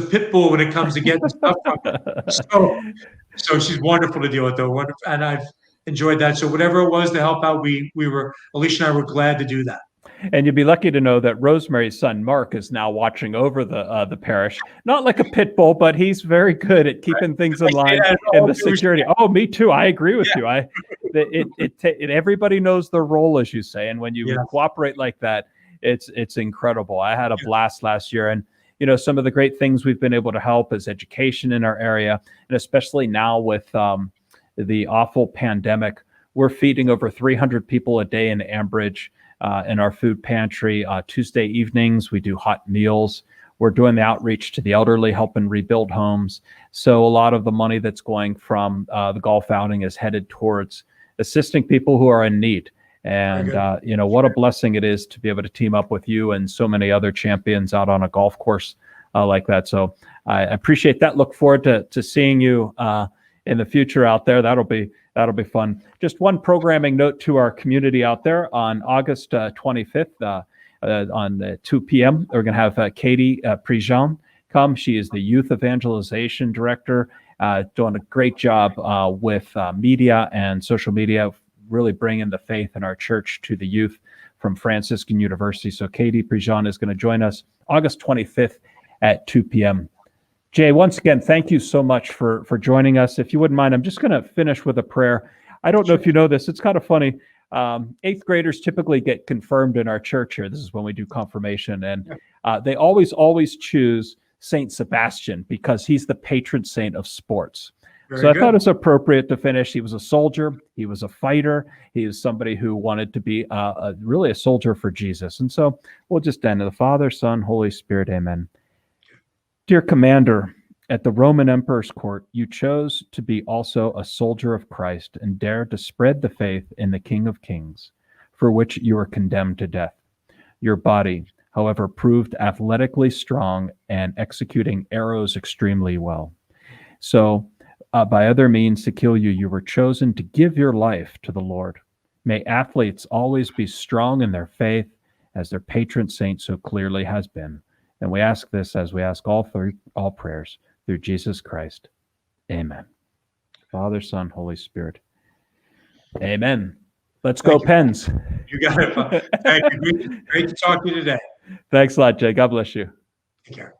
pit bull when it comes to getting stuff from. So she's wonderful to deal with, though. Wonderful, and I've enjoyed that. So whatever it was to help out, Alicia and I were glad to do that.
And you'd be lucky to know that Rosemary's son, Mark, is now watching over the parish. Not like a pit bull, but he's very good at keeping things in line and the security. Oh, me too. I agree with you. Everybody knows their role, as you say. And when you cooperate like that, it's incredible. I had a blast last year. And, some of the great things we've been able to help is education in our area. And especially now with the awful pandemic, we're feeding over 300 people a day in Ambridge. In our food pantry. Tuesday evenings, we do hot meals. We're doing the outreach to the elderly, helping rebuild homes. So a lot of the money that's going from the golf outing is headed towards assisting people who are in need. And, what a blessing it is to be able to team up with you and so many other champions out on a golf course like that. So I appreciate that. Look forward to seeing you in the future out there. That'll be fun. Just one programming note to our community out there. On August 25th, on 2 p.m. We're going to have Katie Prejean come. She is the Youth Evangelization Director, doing a great job with media and social media, really bringing the faith in our church to the youth from Franciscan University. So Katie Prejean is going to join us August 25th at 2 p.m. Jay, once again, thank you so much for joining us. If you wouldn't mind, I'm just going to finish with a prayer. I don't know if you know this. It's kind of funny. 8th graders typically get confirmed in our church here. This is when we do confirmation. And they always choose Saint Sebastian because he's the patron saint of sports. So I thought it's appropriate to finish. He was a soldier. He was a fighter. He is somebody who wanted to be really a soldier for Jesus. And so we'll just end. The Father, Son, Holy Spirit, amen. Dear Commander, at the Roman Emperor's court, you chose to be also a soldier of Christ and dared to spread the faith in the King of Kings, for which you were condemned to death. Your body, however, proved athletically strong and executing arrows extremely well. So, by other means to kill you, you were chosen to give your life to the Lord. May athletes always be strong in their faith, as their patron saint so clearly has been. And we ask this as we ask all prayers through Jesus Christ. Amen. Father, Son, Holy Spirit. Amen. Let's go, Pens.
You got it. Thank you. Great to talk to you today.
Thanks a lot, Jay. God bless you.
Take care.